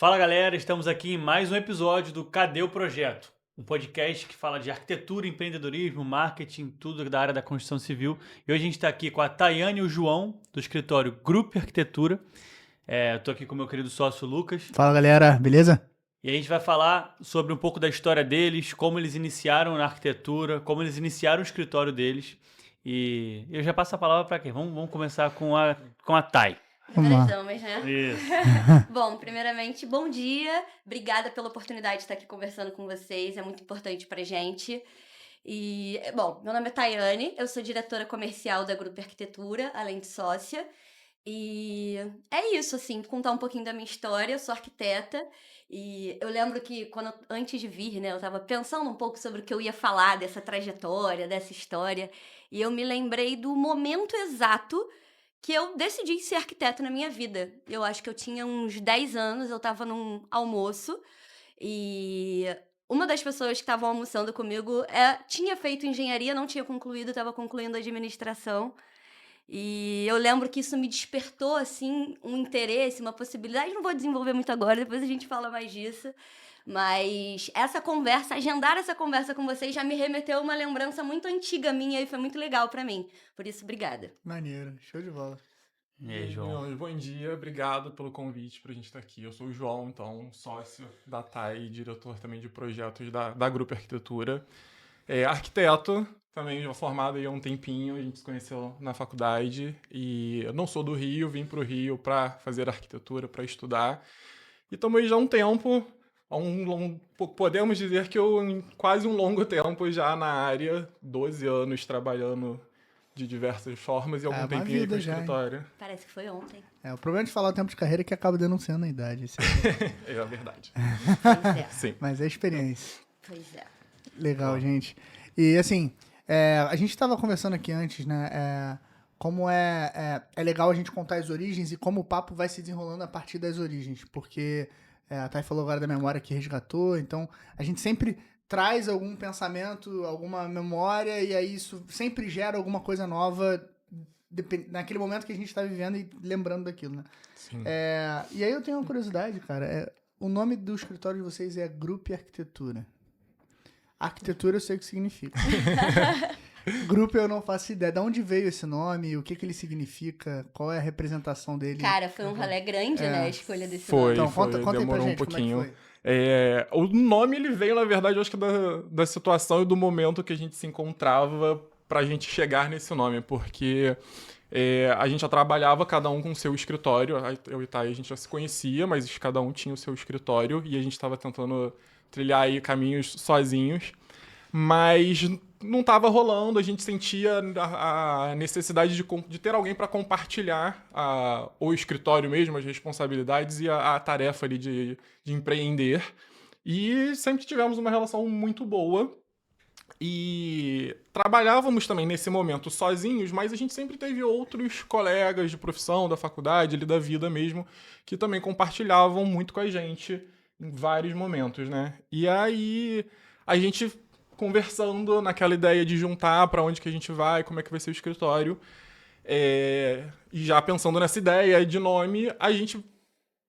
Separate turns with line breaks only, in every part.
Fala galera, estamos aqui em mais um episódio do Cadê o Projeto? Um podcast que fala de arquitetura, empreendedorismo, marketing, tudo da área da construção civil. E hoje a gente está aqui com a Tayane e o João, do escritório Grupo Arquitetura. Eu estou aqui com o meu querido sócio Lucas.
Fala galera, beleza?
E a gente vai falar sobre um pouco da história deles, como eles iniciaram na arquitetura, como eles iniciaram o escritório deles. E eu já passo a palavra para quem? Vamos começar com a Tay.
Vamos lá.
Damas, né?
Isso.
Bom, primeiramente, bom dia. Obrigada pela oportunidade de estar aqui conversando com vocês. É muito importante pra gente. E, bom, meu nome é Tayane, eu sou diretora comercial da Grupo Arquitetura, além de sócia. E é isso, assim, contar um pouquinho da minha história. Eu sou arquiteta e eu lembro que antes de vir, né, eu tava pensando um pouco sobre o que eu ia falar dessa trajetória, dessa história. E eu me lembrei do momento exato que eu decidi ser arquiteta na minha vida. Eu acho que eu tinha uns 10 anos, eu tava num almoço e uma das pessoas que estavam almoçando comigo tinha feito engenharia, não tinha concluído, estava concluindo administração. E eu lembro que isso me despertou, assim, um interesse, uma possibilidade. Não vou desenvolver muito agora, depois a gente fala mais disso. Mas agendar essa conversa com vocês já me remeteu a uma lembrança muito antiga minha e foi muito legal pra mim. Por isso, obrigada.
Maneiro, show de bola.
E aí, João?
Bom dia, obrigado pelo convite pra gente estar aqui. Eu sou o João, então, sócio da TAI, diretor também de projetos da Grupo Arquitetura. Arquiteto, também já formado aí há um tempinho, a gente se conheceu na faculdade. E eu não sou do Rio, vim pro Rio para fazer arquitetura, para estudar. E estamos aí já há um tempo, podemos dizer que quase um longo tempo já na área, 12 anos trabalhando de diversas formas e algum
uma
tempinho aí com
vida
o
já, hein?
escritório.
Parece que foi ontem.
O problema de falar o tempo de carreira é que acaba denunciando a idade.
É a verdade.
Pois é.
Sim.
Mas é experiência.
Pois é.
Legal, gente. E assim, a gente estava conversando aqui antes, né? Como é legal a gente contar as origens e como o papo vai se desenrolando a partir das origens. Porque a Thay falou agora da memória que resgatou, então a gente sempre traz algum pensamento, alguma memória, e aí isso sempre gera alguma coisa nova naquele momento que a gente está vivendo e lembrando daquilo, né?
Sim.
E aí eu tenho uma curiosidade, cara. O nome do escritório de vocês é Grupo Arquitetura. Arquitetura eu sei o que significa. Grupo eu não faço ideia. De onde veio esse nome? O que ele significa? Qual é a representação dele?
Cara, foi um rolê grande, né? A escolha desse
Foi.
nome.
Então, conta aí pra
demorou
gente
um pouquinho.
como é que foi.
O nome ele veio, na verdade, eu acho que da situação e do momento que a gente se encontrava pra gente chegar nesse nome, porque a gente já trabalhava cada um com o seu escritório. Eu e Thay, a gente já se conhecia, mas cada um tinha o seu escritório e a gente estava tentando trilhar aí caminhos sozinhos, mas não estava rolando. A gente sentia a necessidade de ter alguém para compartilhar o escritório mesmo, as responsabilidades e a tarefa ali de empreender. E sempre tivemos uma relação muito boa. E trabalhávamos também nesse momento sozinhos, mas a gente sempre teve outros colegas de profissão, da faculdade, ali da vida mesmo, que também compartilhavam muito com a gente em vários momentos, né? E aí a gente conversando naquela ideia de juntar para onde que a gente vai, como é que vai ser o escritório, e já pensando nessa ideia de nome, a gente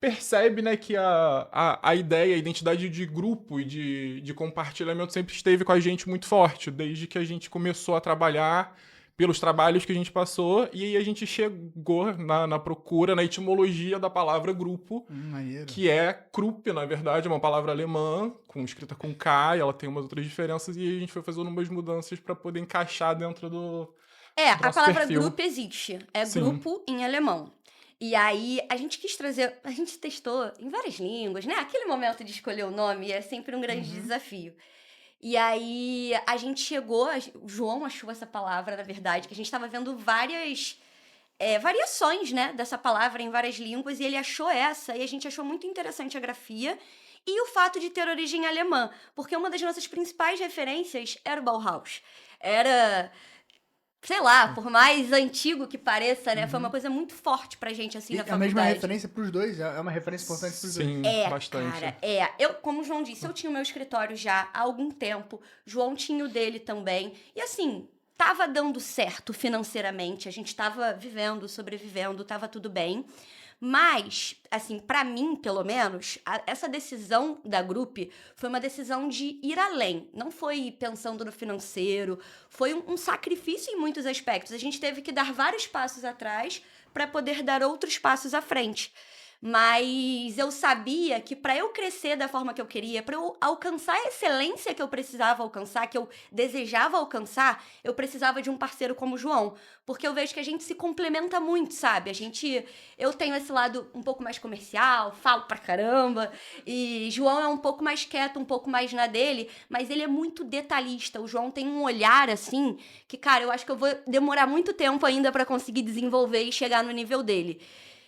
percebe, né, que a ideia, a identidade de grupo e de compartilhamento sempre esteve com a gente muito forte, desde que a gente começou a trabalhar, pelos trabalhos que a gente passou, e aí a gente chegou na procura, na etimologia da palavra grupo,
Maneiro.
que é Krupp, na verdade, é uma palavra alemã, escrita com K, e ela tem umas outras diferenças, e a gente foi fazendo umas mudanças para poder encaixar dentro do
A
nosso
palavra
perfil.
grupo existe. É
Sim.
grupo em alemão. E aí, a gente quis trazer... A gente testou em várias línguas, né? Aquele momento de escolher o nome é sempre um grande desafio. E aí, a gente chegou... O João achou essa palavra, na verdade, que a gente estava vendo várias variações, né? Dessa palavra em várias línguas. E ele achou essa, e a gente achou muito interessante a grafia. E o fato de ter origem alemã. Porque uma das nossas principais referências era o Bauhaus. Era... Sei lá, por mais antigo que pareça, né? Foi uma coisa muito forte pra gente, assim,
E
na
a
faculdade.
mesma referência pros dois? É uma referência importante pros dois?
Sim, bastante.
Cara, Eu, como o João disse, eu tinha o meu escritório já há algum tempo. João tinha o dele também. E assim, tava dando certo financeiramente. A gente tava vivendo, sobrevivendo, tava tudo bem. Mas, assim, pra mim, pelo menos, essa decisão da Group foi uma decisão de ir além. Não foi pensando no financeiro, foi um sacrifício em muitos aspectos. A gente teve que dar vários passos atrás para poder dar outros passos à frente. Mas eu sabia que para eu crescer da forma que eu queria, para eu alcançar a excelência que eu precisava alcançar, que eu desejava alcançar, eu precisava de um parceiro como o João. Porque eu vejo que a gente se complementa muito, sabe? Eu tenho esse lado um pouco mais comercial, falo pra caramba, e João é um pouco mais quieto, um pouco mais na dele, mas ele é muito detalhista. O João tem um olhar, assim, que, cara, eu acho que eu vou demorar muito tempo ainda para conseguir desenvolver e chegar no nível dele.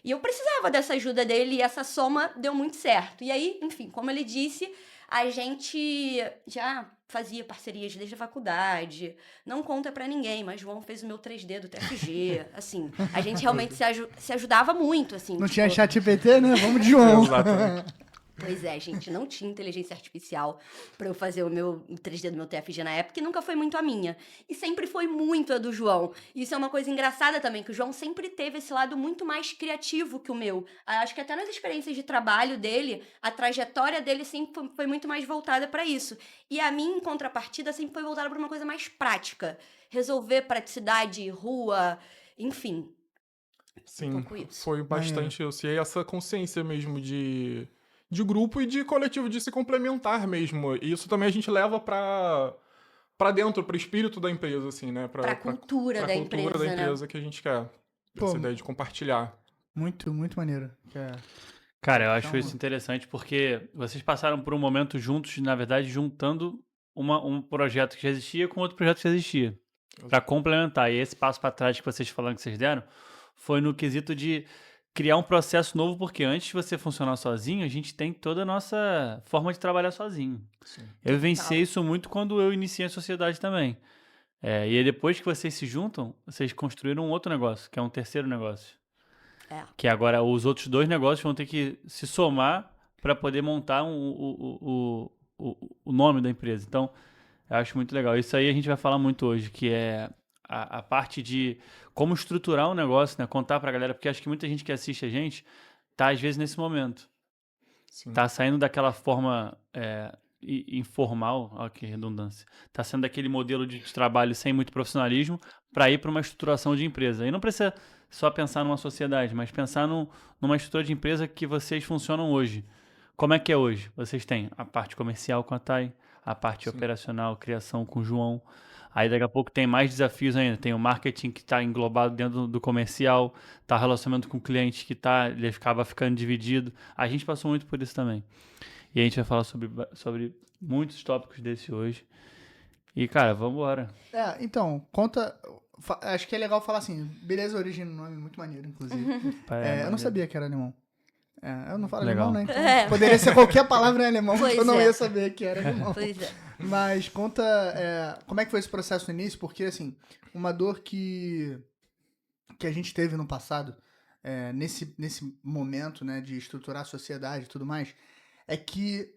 E eu precisava dessa ajuda dele e essa soma deu muito certo. E aí, enfim, como ele disse, a gente já fazia parcerias desde a faculdade. Não conta pra ninguém, mas João fez o meu 3D do TFG. Assim, a gente realmente se ajudava muito, assim.
Não tinha chat GPT, né? Vamos de João.
Exatamente.
Pois é, gente, não tinha inteligência artificial pra eu fazer o meu 3D do meu TFG na época, e nunca foi muito a minha. E sempre foi muito a do João. E isso é uma coisa engraçada também, que o João sempre teve esse lado muito mais criativo que o meu. Acho que até nas experiências de trabalho dele, a trajetória dele sempre foi muito mais voltada pra isso. E a minha, em contrapartida, sempre foi voltada pra uma coisa mais prática. Resolver praticidade, rua, enfim.
Sim,
pouco isso.
foi bastante isso. E aí essa consciência mesmo de grupo e de coletivo, de se complementar mesmo. E isso também a gente leva pra dentro, pro espírito da empresa, assim, né?
Pra cultura
pra
da
cultura
empresa,
da
né?
empresa que a gente quer.
Pô,
Essa ideia de compartilhar.
Muito, muito maneiro.
Cara, eu acho
Então,
isso interessante porque vocês passaram por um momento juntos, na verdade, juntando um projeto que já existia com outro projeto que já existia. Pra complementar. E esse passo pra trás que vocês falaram que vocês deram foi no quesito de criar um processo novo, porque antes de você funcionar sozinho, a gente tem toda a nossa forma de trabalhar sozinho.
Sim.
Eu vivenciei
Total.
isso muito quando eu iniciei a sociedade também. E aí depois que vocês se juntam, vocês construíram um outro negócio, que é um terceiro negócio.
É.
Que agora os outros dois negócios vão ter que se somar para poder montar o nome da empresa. Então, eu acho muito legal. Isso aí a gente vai falar muito hoje, que é a parte de como estruturar um negócio, né? Contar pra galera, porque acho que muita gente que assiste a gente tá às vezes nesse momento.
Sim.
Tá saindo daquela forma informal, ó que redundância. Tá saindo daquele modelo de trabalho sem muito profissionalismo para ir para uma estruturação de empresa. E não precisa só pensar numa sociedade, mas pensar numa estrutura de empresa que vocês funcionam hoje. Como é que é hoje? Vocês têm a parte comercial com a Thay, a parte operacional, criação com o João. Aí daqui a pouco tem mais desafios ainda. Tem o marketing que está englobado dentro do comercial, tá relacionamento com o cliente que ele acaba ficando dividido. A gente passou muito por isso também. E a gente vai falar sobre muitos tópicos desse hoje. E, cara, vamos embora.
Então, conta... Acho que é legal falar assim, beleza, origem no nome, muito maneiro, inclusive. Eu não sabia que era alemão. Eu não falo
Legal.
alemão, né? Então, poderia ser qualquer palavra em alemão,
Pois
eu não
é.
ia saber que era alemão.
Pois é.
Mas conta como é que foi esse processo no início, porque, assim, uma dor que a gente teve no passado, nesse momento, né, de estruturar a sociedade e tudo mais, é que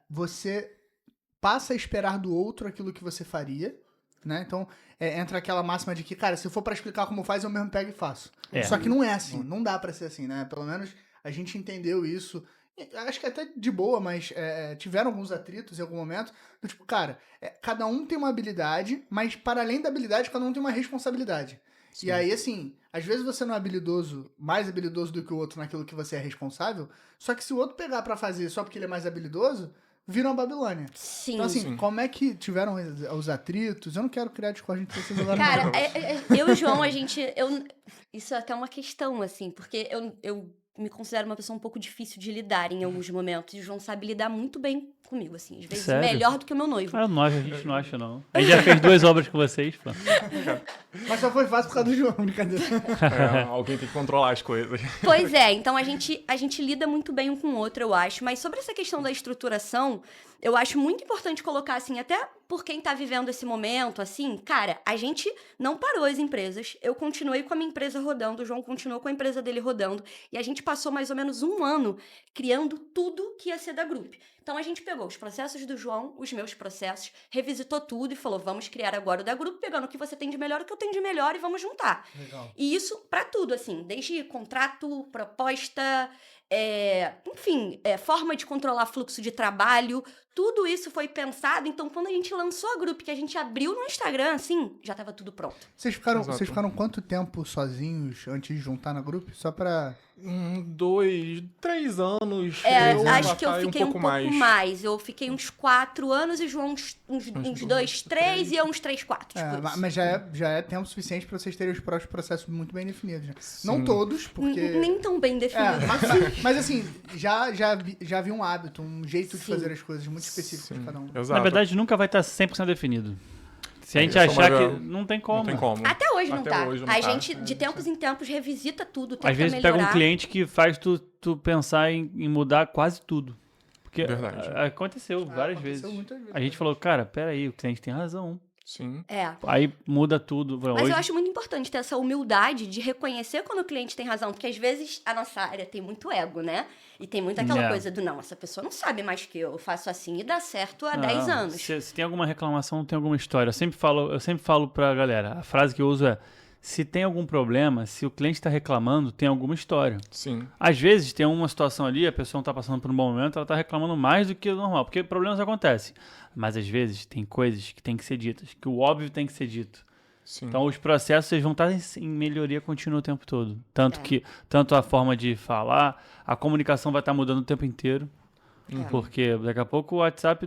você passa a esperar do outro aquilo que você faria, né? Então, entra aquela máxima de que, cara, se for pra explicar como faz, eu mesmo pego e faço. Só que não é assim, não dá pra ser assim, né? Pelo menos a gente entendeu isso. Acho que até de boa, mas tiveram alguns atritos em algum momento. Do tipo, cara, cada um tem uma habilidade, mas para além da habilidade, cada um tem uma responsabilidade.
Sim.
E aí, assim, às vezes você não é mais habilidoso do que o outro naquilo que você é responsável, só que se o outro pegar pra fazer só porque ele é mais habilidoso, vira uma Babilônia.
Sim.
Então, assim,
Sim.
como é que tiveram os atritos? Eu não quero criar discórdia entre vocês agora.
Cara,
não.
eu e o João, isso é até uma questão, assim, porque eu me considero uma pessoa um pouco difícil de lidar em alguns momentos. E o João sabe lidar muito bem comigo, assim. Às vezes
Sério?
melhor do que o meu noivo.
A gente não acha, não. A gente já fez 2 obras com vocês, pô.
Mas só foi fácil por causa do João, brincadeira.
Alguém tem que controlar as coisas.
Pois é, então a gente lida muito bem um com o outro, eu acho. Mas sobre essa questão da estruturação, eu acho muito importante colocar, assim, até por quem tá vivendo esse momento, assim, cara, a gente não parou as empresas. Eu continuei com a minha empresa rodando, o João continuou com a empresa dele rodando. E a gente passou mais ou menos 1 ano criando tudo que ia ser da Group. Então a gente pegou pegou os processos do João, os meus processos, revisitou tudo e falou, vamos criar agora o da grupo, pegando o que você tem de melhor, o que eu tenho de melhor e vamos juntar.
Legal.
E isso pra tudo, assim, desde contrato, proposta, enfim, forma de controlar fluxo de trabalho, tudo isso foi pensado. Então, quando a gente lançou a grupo, que a gente abriu no Instagram, assim, já tava tudo pronto.
Vocês ficaram quanto tempo sozinhos antes de juntar na grupo? Só pra...
2, 3 anos.
Acho que eu fiquei um pouco mais. Eu fiquei uns 4 anos e o João uns 2, 3 e eu uns 3, 4. Tipo
mas já é tempo suficiente pra vocês terem os próprios processos muito bem definidos. Né? Não todos, porque...
Nem tão bem definido.
Mas assim, já vi um hábito, um jeito de fazer as coisas muito específico de cada um.
Exato.
Na verdade, nunca vai estar 100% definido. Se a gente
Isso é
achar
uma-
que... Não tem como.
Não tem como.
Até hoje não
Até
tá.
hoje não
A
tá.
gente, de tempos em tempos, revisita tudo, tenta
Às vezes
melhorar.
pega um cliente que faz tu pensar em mudar quase tudo. Porque
Verdade.
Aconteceu várias vezes.
Muitas vezes.
A gente falou, cara, peraí, o cliente tem razão.
Sim.
Aí muda tudo.
Mas
Hoje,
eu acho muito importante ter essa humildade de reconhecer quando o cliente tem razão, porque às vezes a nossa área tem muito ego, né? E tem muito aquela coisa do, não, essa pessoa não sabe mais que eu faço assim e dá certo há 10 anos.
Se tem alguma reclamação, tem alguma história. Eu sempre falo pra galera, a frase que eu uso é, se tem algum problema, se o cliente está reclamando, tem alguma história.
Sim.
Às vezes tem uma situação ali, a pessoa não está passando por um bom momento, ela está reclamando mais do que o normal, porque problemas acontecem. Mas às vezes tem coisas que tem que ser ditas, que o óbvio tem que ser dito.
Sim.
Então os processos eles vão estar em melhoria contínua o tempo todo. Tanto a forma de falar, a comunicação vai estar mudando o tempo inteiro. Porque daqui a pouco o WhatsApp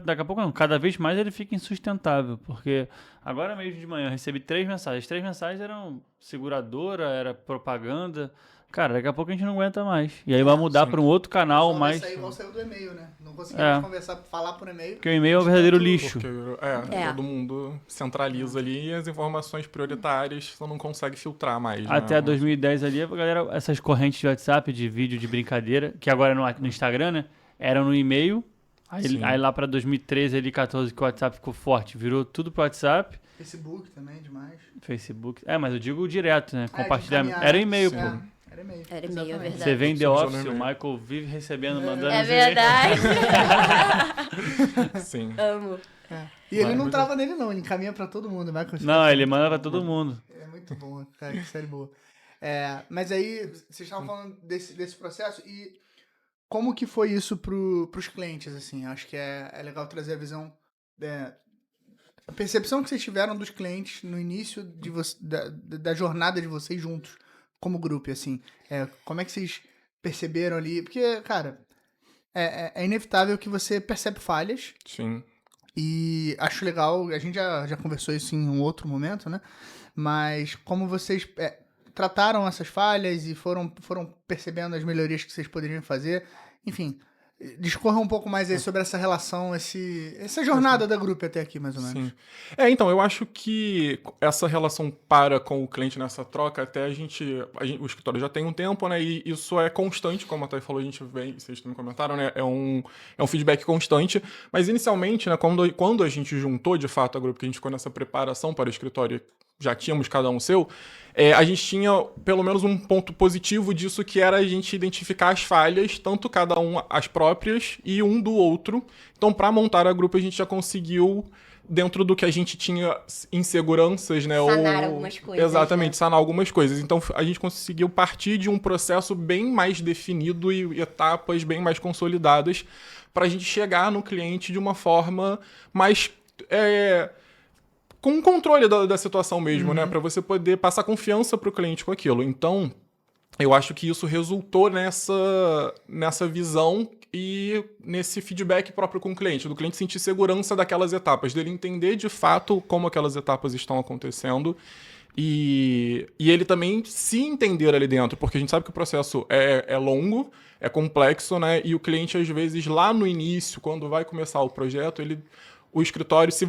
daqui a pouco não, cada vez mais ele fica insustentável, porque agora mesmo de manhã eu recebi 3 mensagens, 3 mensagens eram seguradora, era propaganda, cara, daqui a pouco a gente não aguenta mais, e aí vai mudar para um outro canal mais,
Vai sair igual saiu do e-mail, né? Não conseguimos conversar, falar por e-mail.
porque o e-mail é o verdadeiro lixo.
Porque todo mundo centraliza ali e as informações prioritárias você não consegue filtrar mais.
Até
né?
2010 ali, a galera, essas correntes de WhatsApp, de vídeo, de brincadeira, que agora é no Instagram, né? Eram no e-mail. Aí lá pra 2013, ali, 14, que o WhatsApp ficou forte. Virou tudo pro WhatsApp.
Facebook também, demais.
Facebook. Mas eu digo direto, né?
de
Compartilhamento.
encaminhar,
Era e-mail,
sim.
pô.
Era e-mail.
Era e-mail, é
Exatamente.
verdade.
Você vem The
Surgiu
Office,
no
o
e-mail.
Michael vive recebendo, mandando
É
os e-mails.
verdade.
Sim.
Amo.
E ele não trava nele, não. Ele encaminha pra todo mundo. Vai
Não, ele manda pra todo mundo.
É muito bom, cara. Que série boa. Mas aí, vocês estavam falando desse processo e como que foi isso pros clientes, assim? Acho que é legal trazer a visão, a percepção que vocês tiveram dos clientes no início da jornada de vocês juntos, como grupo, assim. Como é que vocês perceberam ali? Porque, cara, é inevitável que você percebe falhas.
Sim.
E acho legal, a gente já conversou isso em um outro momento, né? Mas como vocês trataram essas falhas e foram percebendo as melhorias que vocês poderiam fazer. Enfim, discorra um pouco mais aí sobre essa relação, essa jornada da grupo até aqui, mais ou menos.
Sim. Então, eu acho que essa relação com o cliente nessa troca, até o escritório já tem um tempo, né? E isso é constante, como a Thay falou, a gente vem, vocês também comentaram, né? É um feedback constante. Mas inicialmente, né, quando a gente juntou de fato a grupo, que a gente ficou nessa preparação para o escritório, já tínhamos cada um seu, a gente tinha pelo menos um ponto positivo disso, que era a gente identificar as falhas, tanto cada um as próprias e um do outro. Então, para montar a grupo, a gente já conseguiu, dentro do que a gente tinha inseguranças, né?
Sanar algumas coisas.
Exatamente, sanar algumas coisas. Então, a gente conseguiu partir de um processo bem mais definido e etapas bem mais consolidadas para a gente chegar no cliente de uma forma mais... com um controle da situação mesmo, né? Para você poder passar confiança pro cliente com aquilo. Então, eu acho que isso resultou nessa visão e nesse feedback próprio com o cliente, do cliente sentir segurança daquelas etapas, dele entender de fato como aquelas etapas estão acontecendo e ele também se entender ali dentro, porque a gente sabe que o processo é longo, é complexo, né? E o cliente, às vezes, lá no início, quando vai começar o projeto, o escritório, se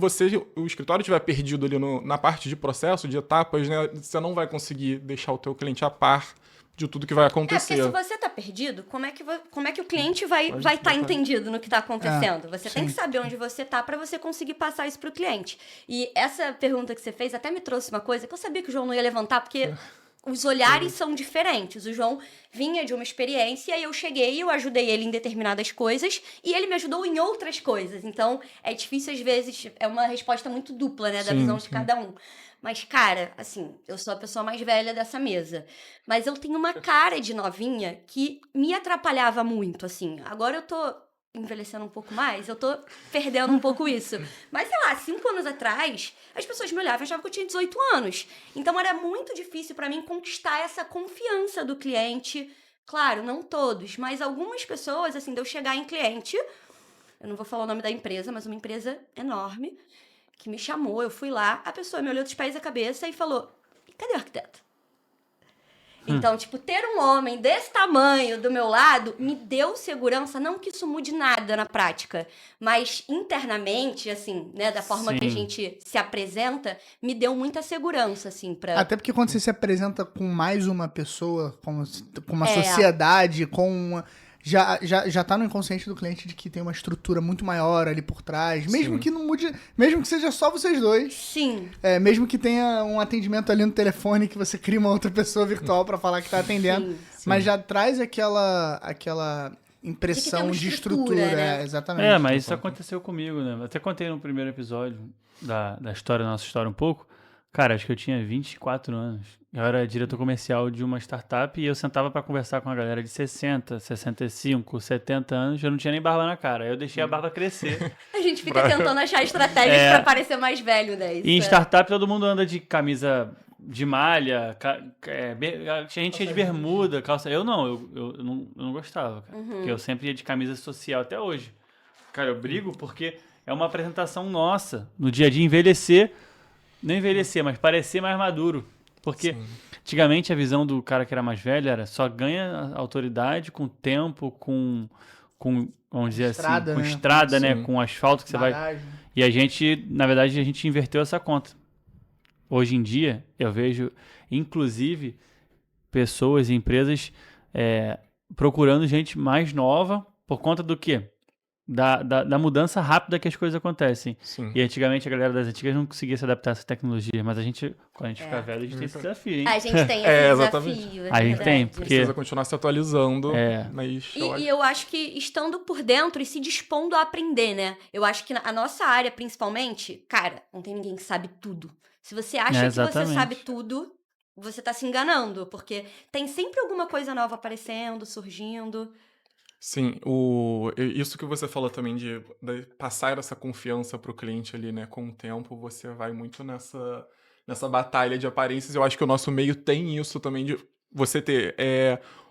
o escritório estiver perdido ali na parte de processo, de etapas, né, você não vai conseguir deixar o teu cliente a par de tudo que vai acontecer.
Porque se você tá perdido, como é que o cliente vai estar entendido no que tá acontecendo? Você tem que saber onde você tá para você conseguir passar isso pro cliente. E essa pergunta que você fez até me trouxe uma coisa que eu sabia que o João não ia levantar, porque os olhares são diferentes. O João vinha de uma experiência e eu cheguei, eu ajudei ele em determinadas coisas e ele me ajudou em outras coisas. Então, é difícil às vezes, é uma resposta muito dupla, né, da
Sim,
visão de
sim.
cada um. Mas, cara, assim, eu sou a pessoa mais velha dessa mesa. Mas eu tenho uma cara de novinha que me atrapalhava muito, assim. Agora eu tô envelhecendo um pouco mais, eu tô perdendo um pouco isso. Mas, sei lá, 5 anos atrás, as pessoas me olhavam e achavam que eu tinha 18 anos. Então, era muito difícil pra mim conquistar essa confiança do cliente. Claro, não todos, mas algumas pessoas, assim, de eu chegar em cliente, eu não vou falar o nome da empresa, mas uma empresa enorme, que me chamou, eu fui lá, a pessoa me olhou dos pés à cabeça e falou, cadê o arquiteto? Então, tipo, ter um homem desse tamanho do meu lado me deu segurança, não que isso mude nada na prática, mas internamente, assim, né, da forma que a
Sim.
gente se apresenta, me deu muita segurança, assim, pra...
Até porque quando você se apresenta com mais uma pessoa, com uma
É.
sociedade, com uma... Já tá no inconsciente do cliente de que tem uma estrutura muito maior ali por trás. Mesmo
Sim.
que não mude, mesmo que seja só vocês dois.
Sim,
Mesmo que tenha um atendimento ali no telefone que você cria uma outra pessoa virtual pra falar que tá atendendo.
sim.
Mas já traz aquela
De
impressão
que tem uma
de
estrutura,
estrutura.
né?
Exatamente.
Mas isso aconteceu comigo, né? Eu até contei no primeiro episódio da história, da nossa história um pouco. Cara, acho que eu tinha 24 anos. Eu era diretor comercial de uma startup e eu sentava pra conversar com a galera de 60, 65, 70 anos. Eu não tinha nem barba na cara. Aí eu deixei a barba crescer.
A gente fica tentando achar estratégias pra parecer mais velho, né? Isso
E em
é-
startup todo mundo anda de camisa de malha, tinha gente de bermuda, calça. Eu não, eu não gostava, cara. Porque eu sempre ia de camisa social até hoje. Cara, eu brigo porque é uma apresentação nossa no dia a dia envelhecer, não envelhecer, mas parecer mais maduro. Porque
Sim.
antigamente a visão do cara que era mais velho era só ganha autoridade com tempo, com vamos dizer
Estrada,
assim, com
né?
estrada, né?
Sim.
Com asfalto que você vai.
Bagagem.
E a gente, na verdade, a gente inverteu essa conta. Hoje em dia, eu vejo, inclusive, pessoas e empresas procurando gente mais nova por conta do quê? Da mudança rápida que as coisas acontecem.
Sim.
E antigamente a galera das antigas não conseguia se adaptar a essa tecnologia, mas a gente, quando a gente ficar velho, a gente tem esse desafio, hein?
A gente tem esse
exatamente.
desafio.
A gente tem,
verdade.
porque-
Precisa continuar se atualizando.
É.
Mas
E eu acho que estando por dentro e se dispondo a aprender, né? Eu acho que a nossa área, principalmente, cara, não tem ninguém que sabe tudo. Se você acha que você
Exatamente.
sabe tudo, você tá se enganando, porque tem sempre alguma coisa nova aparecendo, surgindo.
Sim, isso que você falou também de passar essa confiança pro cliente ali, né? Com o tempo, você vai muito nessa batalha de aparências. Eu acho que o nosso meio tem isso também de você ter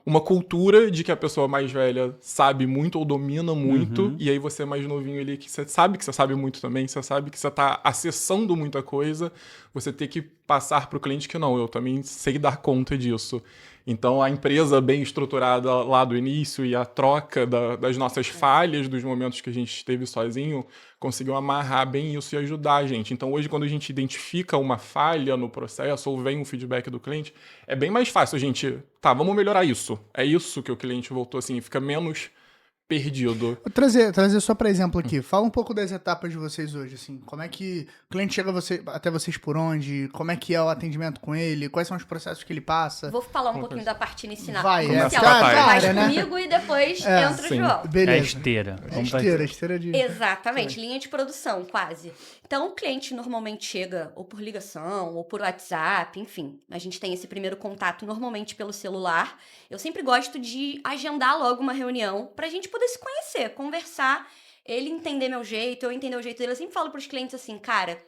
uma cultura de que a pessoa mais velha sabe muito ou domina muito,
Uhum.
e aí você mais novinho ali, que você sabe que você sabe muito também, você sabe que você tá acessando muita coisa, você ter que passar pro cliente que não, eu também sei dar conta disso. Então, a empresa bem estruturada lá do início e a troca das nossas falhas, dos momentos que a gente esteve sozinho, conseguiu amarrar bem isso e ajudar a gente. Então, hoje, quando a gente identifica uma falha no processo ou vem um feedback do cliente, é bem mais fácil a gente... Tá, vamos melhorar isso. É isso que o cliente voltou, assim, fica menos perdido.
Vou trazer só para exemplo aqui. Fala um pouco das etapas de vocês hoje, assim. Como é que o cliente chega até vocês por onde? Como é que é o atendimento com ele? Quais são os processos que ele passa?
Vou falar um pouquinho da parte inicial.
Vai,
Começa
inicial.
a batalha.
Faz
Cara, né?
comigo e depois entra o
sim.
João.
É
Beleza.
esteira. Vamos pra-
Esteira de...
Exatamente, linha de produção, quase. Então, o cliente normalmente chega ou por ligação, ou por WhatsApp, enfim. A gente tem esse primeiro contato normalmente pelo celular. Eu sempre gosto de agendar logo uma reunião pra gente poder se conhecer, conversar, ele entender meu jeito, eu entender o jeito dele. Eu sempre falo pros clientes assim, cara,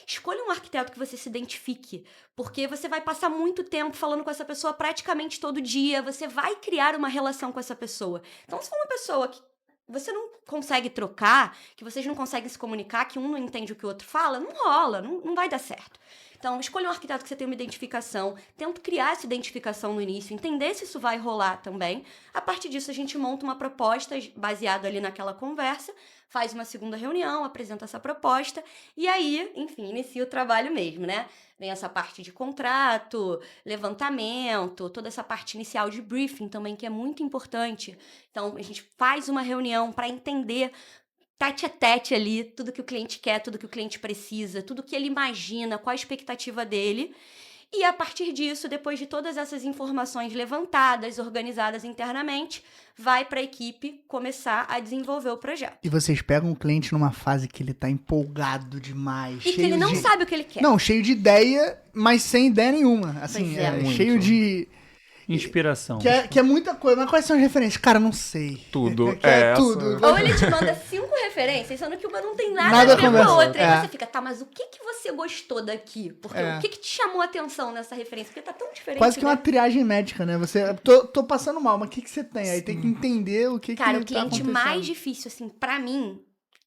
escolha um arquiteto que você se identifique, porque você vai passar muito tempo falando com essa pessoa praticamente todo dia, você vai criar uma relação com essa pessoa. Então, se for uma pessoa que você não consegue trocar, que vocês não conseguem se comunicar, que um não entende o que o outro fala, não rola, não vai dar certo. Então, escolha um arquiteto que você tenha uma identificação, tenta criar essa identificação no início, entender se isso vai rolar também. A partir disso, a gente monta uma proposta baseada ali naquela conversa, faz uma segunda reunião, apresenta essa proposta, e aí, enfim, inicia o trabalho mesmo, né? Vem essa parte de contrato, levantamento, toda essa parte inicial de briefing também, que é muito importante. Então, a gente faz uma reunião para entender tete a tete ali, tudo que o cliente quer, tudo que o cliente precisa, tudo que ele imagina, qual a expectativa dele. E a partir disso, depois de todas essas informações levantadas, organizadas internamente, vai para a equipe começar a desenvolver o projeto.
E vocês pegam o cliente numa fase que ele tá empolgado demais.
E que ele não sabe o que ele quer.
Não, cheio de ideia, mas sem ideia nenhuma. Assim,
Pois é.
cheio de...
Inspiração.
Que é muita coisa. Mas quais são as referências? Cara, não sei.
Tudo.
É tudo.
Ou ele te manda 5 referências, sendo que uma não tem nada
Nada
a ver com a
conversa.
outra.
É.
E você fica, tá, mas o que você gostou daqui? Porque o que te chamou a atenção nessa referência? Porque tá tão diferente,
Quase que
né?
uma triagem médica, né? Você, tô passando mal, mas o que você tem? Aí tem que entender o que
Cara, o
tá
cliente
acontecendo.
mais difícil, assim, pra mim,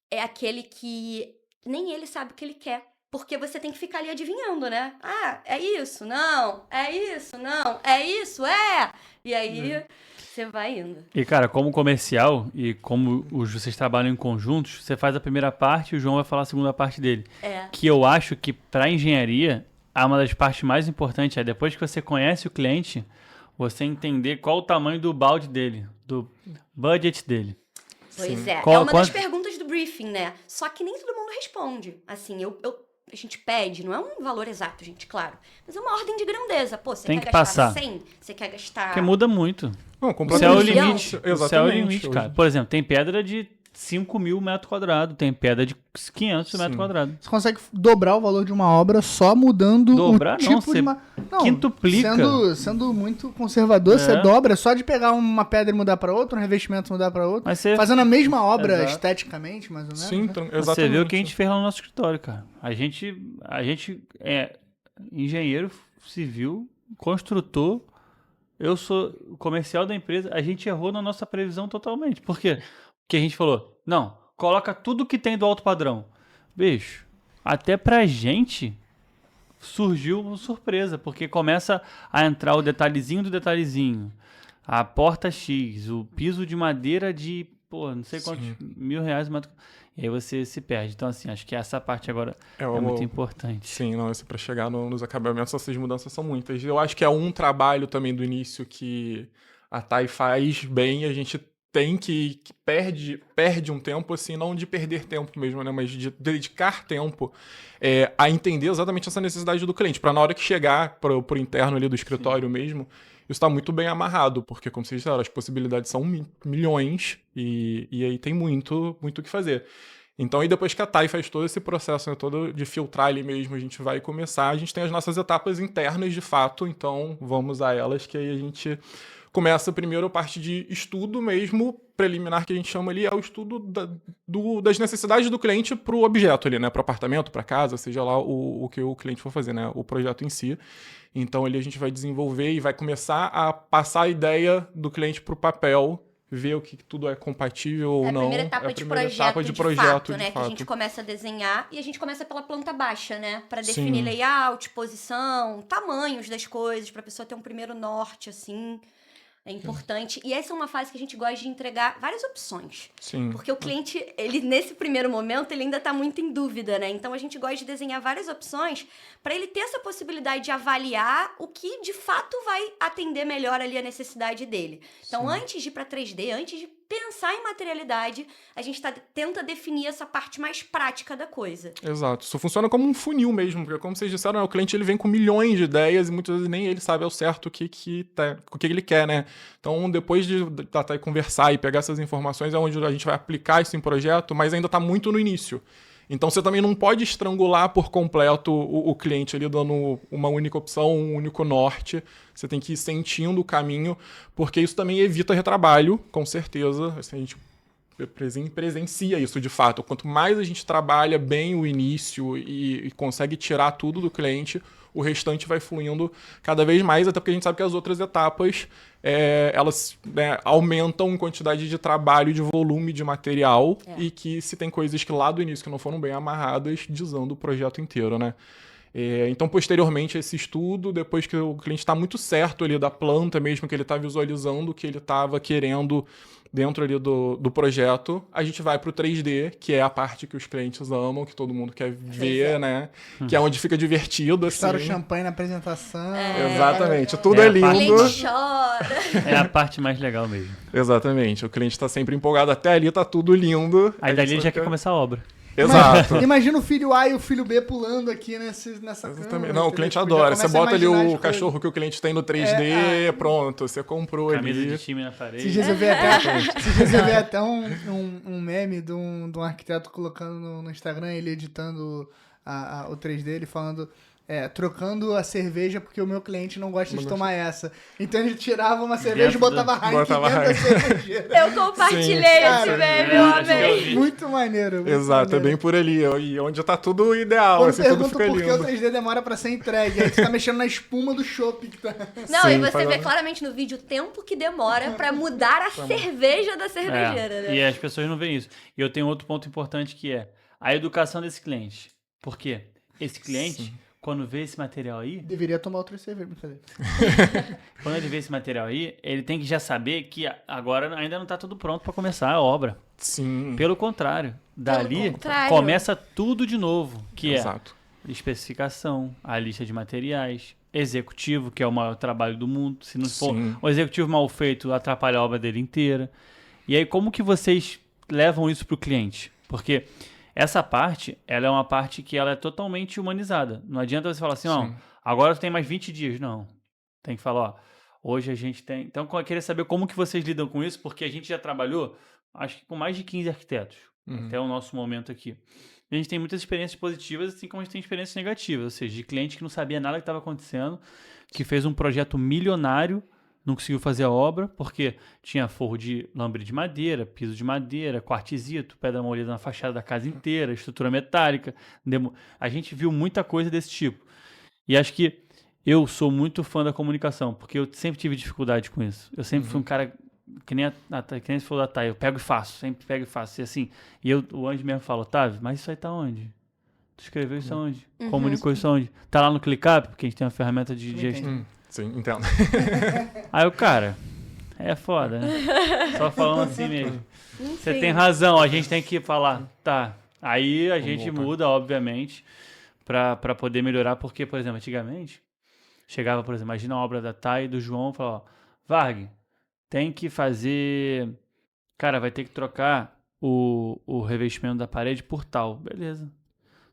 é aquele que nem ele sabe o que ele quer. Porque você tem que ficar ali adivinhando, né? Ah, é isso, não. É isso, não. É isso, é. E aí, você vai indo.
E, cara, como comercial e como vocês trabalham em conjuntos, você faz a primeira parte e o João vai falar a segunda parte dele.
É.
Que eu acho que pra engenharia, uma das partes mais importantes é depois que você conhece o cliente, você entender qual o tamanho do balde dele, do budget dele.
Pois
Sim.
é.
Qual-
É uma das
quanto-
perguntas do briefing, né? Só que nem todo mundo responde. Assim, a gente pede, não é um valor exato, gente, claro. Mas é uma ordem de grandeza. Pô, você
Tem
quer
que
gastar
passar.
100? Você quer gastar...
Porque muda muito.
Não,
O céu é o
completamente.
limite.
Exatamente.
O céu é o limite, cara. Por exemplo, tem pedra de 5.000 metros quadrados, tem pedra de 500 metros
Sim.
quadrados.
Você consegue dobrar o valor de uma obra só mudando
Dobrar,
o tipo
não,
de
você
uma... Não,
quintuplica.
Sendo muito conservador, você dobra só de pegar uma pedra e mudar pra outra, um revestimento e mudar pra outra.
Mas você,
Fazendo a mesma obra
Exato.
esteticamente, mais ou menos.
Sim,
né?
exatamente.
você vê o que a gente fez lá no nosso escritório, cara. A gente é engenheiro civil, construtor, eu sou comercial da empresa, a gente errou na nossa previsão totalmente. Por quê? Porque a gente falou, não, coloca tudo que tem do alto padrão. Bicho, até pra gente surgiu uma surpresa, porque começa a entrar o detalhezinho do detalhezinho. A porta X, o piso de madeira de, pô, não sei quantos R$1.000 o metro. E aí você se perde. Então, assim, acho que essa parte agora é muito importante.
Sim, não, para chegar nos acabamentos, essas mudanças são muitas. Eu acho que é um trabalho também do início que a TAI faz bem, a gente tem que perde um tempo, assim, não de perder tempo mesmo, né, mas de dedicar tempo a entender exatamente essa necessidade do cliente, para na hora que chegar pro interno ali do escritório mesmo, isso está muito bem amarrado, porque, como vocês disseram, as possibilidades são milhões e aí tem muito o que fazer. Então, aí depois que a TAI faz todo esse processo, né, todo de filtrar ali mesmo, a gente vai começar, a gente tem as nossas etapas internas de fato, então vamos a elas, que aí a gente começa primeiro a parte de estudo mesmo, preliminar, que a gente chama ali, é o estudo das necessidades do cliente para o objeto ali, né, para o apartamento, para casa, seja lá o que o cliente for fazer, né, o projeto em si. Então, ali a gente vai desenvolver e vai começar a passar a ideia do cliente para o papel, ver o que tudo é compatível ou não.
É a primeira etapa de projeto, de fato, né? Que a gente começa a desenhar e a gente começa pela planta baixa, né? Para definir layout, posição, tamanhos das coisas, para a pessoa ter um primeiro norte, assim. É importante. E essa é uma fase que a gente gosta de entregar várias opções.
Sim.
Porque o cliente, ele nesse primeiro momento, ele ainda está muito em dúvida, né? Então, a gente gosta de desenhar várias opções para ele ter essa possibilidade de avaliar o que, de fato, vai atender melhor ali a necessidade dele. Então, antes de ir para 3D, antes de pensar em materialidade, a gente tenta definir essa parte mais prática da coisa.
Exato. Isso funciona como um funil mesmo, porque como vocês disseram, né, o cliente ele vem com milhões de ideias e muitas vezes nem ele sabe ao certo o que ele quer, né? Então, depois de conversar e pegar essas informações, é onde a gente vai aplicar isso em projeto, mas ainda está muito no início. Então, você também não pode estrangular por completo o cliente ali dando uma única opção, um único norte. Você tem que ir sentindo o caminho, porque isso também evita retrabalho, com certeza. Assim, a gente presencia isso de fato. Quanto mais a gente trabalha bem o início e consegue tirar tudo do cliente, o restante vai fluindo cada vez mais, até porque a gente sabe que as outras etapas elas aumentam em quantidade de trabalho, de volume de material, e que se tem coisas que lá do início que não foram bem amarradas, desanda o projeto inteiro, né? Então, posteriormente a esse estudo, depois que o cliente está muito certo ali da planta mesmo, que ele está visualizando o que ele estava querendo dentro ali do projeto, a gente vai para o 3D, que é a parte que os clientes amam, que todo mundo quer ver, né? Que é onde fica divertido, assim.
Estoura o champanhe na apresentação.
Exatamente, tudo é lindo.
O cliente chora.
É a parte mais legal mesmo.
Exatamente, o cliente está sempre empolgado, até ali tá tudo lindo.
Aí dali ele já quer começar a obra.
Exato.
Imagina o filho A e o filho B pulando aqui nessa
Exatamente.
câmera.
Não, o
entendeu?
cliente
Tipo, já
adora. Você
começa a
bota ali
imaginar
o
as
cachorro
coisas.
que o cliente tem no 3D, pronto, você comprou
Camisa
ali.
de time na parede.
Esses dias eu vi até um meme de um arquiteto colocando no Instagram, ele editando o 3D, ele falando... trocando a cerveja porque o meu cliente não gosta de tomar essa. Então ele tirava uma cerveja e botava Heineken dentro da cervejeira.
Eu compartilhei
Sim,
esse
cara.
meme, eu amei.
Muito maneiro. muito
Exato,
maneiro.
é bem por ali. E onde tá tudo ideal,
Quando
assim, tudo
pergunta
fica
por que o
lindo.
3D demora pra ser entregue, aí você tá mexendo na espuma do chopp. Que tá...
Não,
Sim,
e você
faz
vê
a-
claramente no vídeo o tempo que demora pra mudar a cerveja da cervejeira, né?
E as pessoas não veem isso. E eu tenho outro ponto importante que é a educação desse cliente. Por quê? Esse cliente, quando vê esse material aí,
Deveria tomar outra cerveja. Brincadeira.
quando ele vê esse material aí, ele tem que já saber que agora ainda não tá tudo pronto para começar a obra.
Sim,
Pelo contrário, dali
contrário.
começa tudo de novo, que
exato.
é especificação, a lista de materiais, executivo, que é o maior trabalho do mundo. Se não for
Sim.
o executivo mal feito, atrapalha a obra dele inteira. E aí, como que vocês levam isso para o cliente? Porque essa parte, ela é uma parte que ela é totalmente humanizada. Não adianta você falar assim, ó,
Sim.
agora tem mais 20 dias. Não. Tem que falar, ó, hoje a gente tem... Então, eu queria saber como que vocês lidam com isso, porque a gente já trabalhou, acho que com mais de 15 arquitetos, até o nosso momento aqui. A gente tem muitas experiências positivas, assim como a gente tem experiências negativas, ou seja, de cliente que não sabia nada que estava acontecendo, que fez um projeto milionário, não conseguiu fazer a obra, porque tinha forro de lambre de madeira, piso de madeira, quartzito, pedra molida na fachada da casa inteira, estrutura metálica. A gente viu muita coisa desse tipo. E acho que eu sou muito fã da comunicação, porque eu sempre tive dificuldade com isso. Eu sempre fui um cara, que nem você falou da Thay, eu pego e faço, sempre pego e faço. E assim, o Andy mesmo fala, Otávio, mas isso aí tá onde? Tu escreveu isso aonde? Comunicou isso aonde? Tá lá no ClickUp, porque a gente tem uma ferramenta de gestão.
Sim, entendo.
Aí o cara, é foda, né? Só falando assim mesmo. Você
Enfim.
tem razão, a gente tem que falar, tá. Aí a gente
voltar.
muda, obviamente, pra poder melhorar, porque, por exemplo, antigamente, chegava, por exemplo, imagina a obra da Thay e do João e falava, ó, Varg, tem que fazer... Cara, vai ter que trocar o revestimento da parede por tal. Beleza.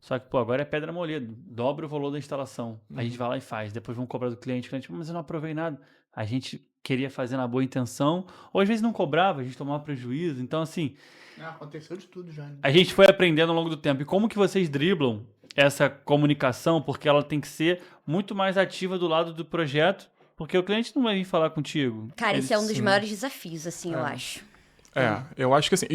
Só que, pô, agora é pedra molida. Dobra o valor da instalação. A gente vai lá e faz. Depois vão cobrar do cliente. O cliente, mas eu não aprovei nada. A gente queria fazer na boa intenção. Ou às vezes não cobrava, a gente tomava prejuízo. Então, assim,
Aconteceu de tudo já. Né?
a gente foi aprendendo ao longo do tempo. E como que vocês driblam essa comunicação? Porque ela tem que ser muito mais ativa do lado do projeto. Porque o cliente não vai vir falar contigo.
Cara,
Ele-
esse é um dos maiores desafios, assim, eu acho.
Eu acho que assim,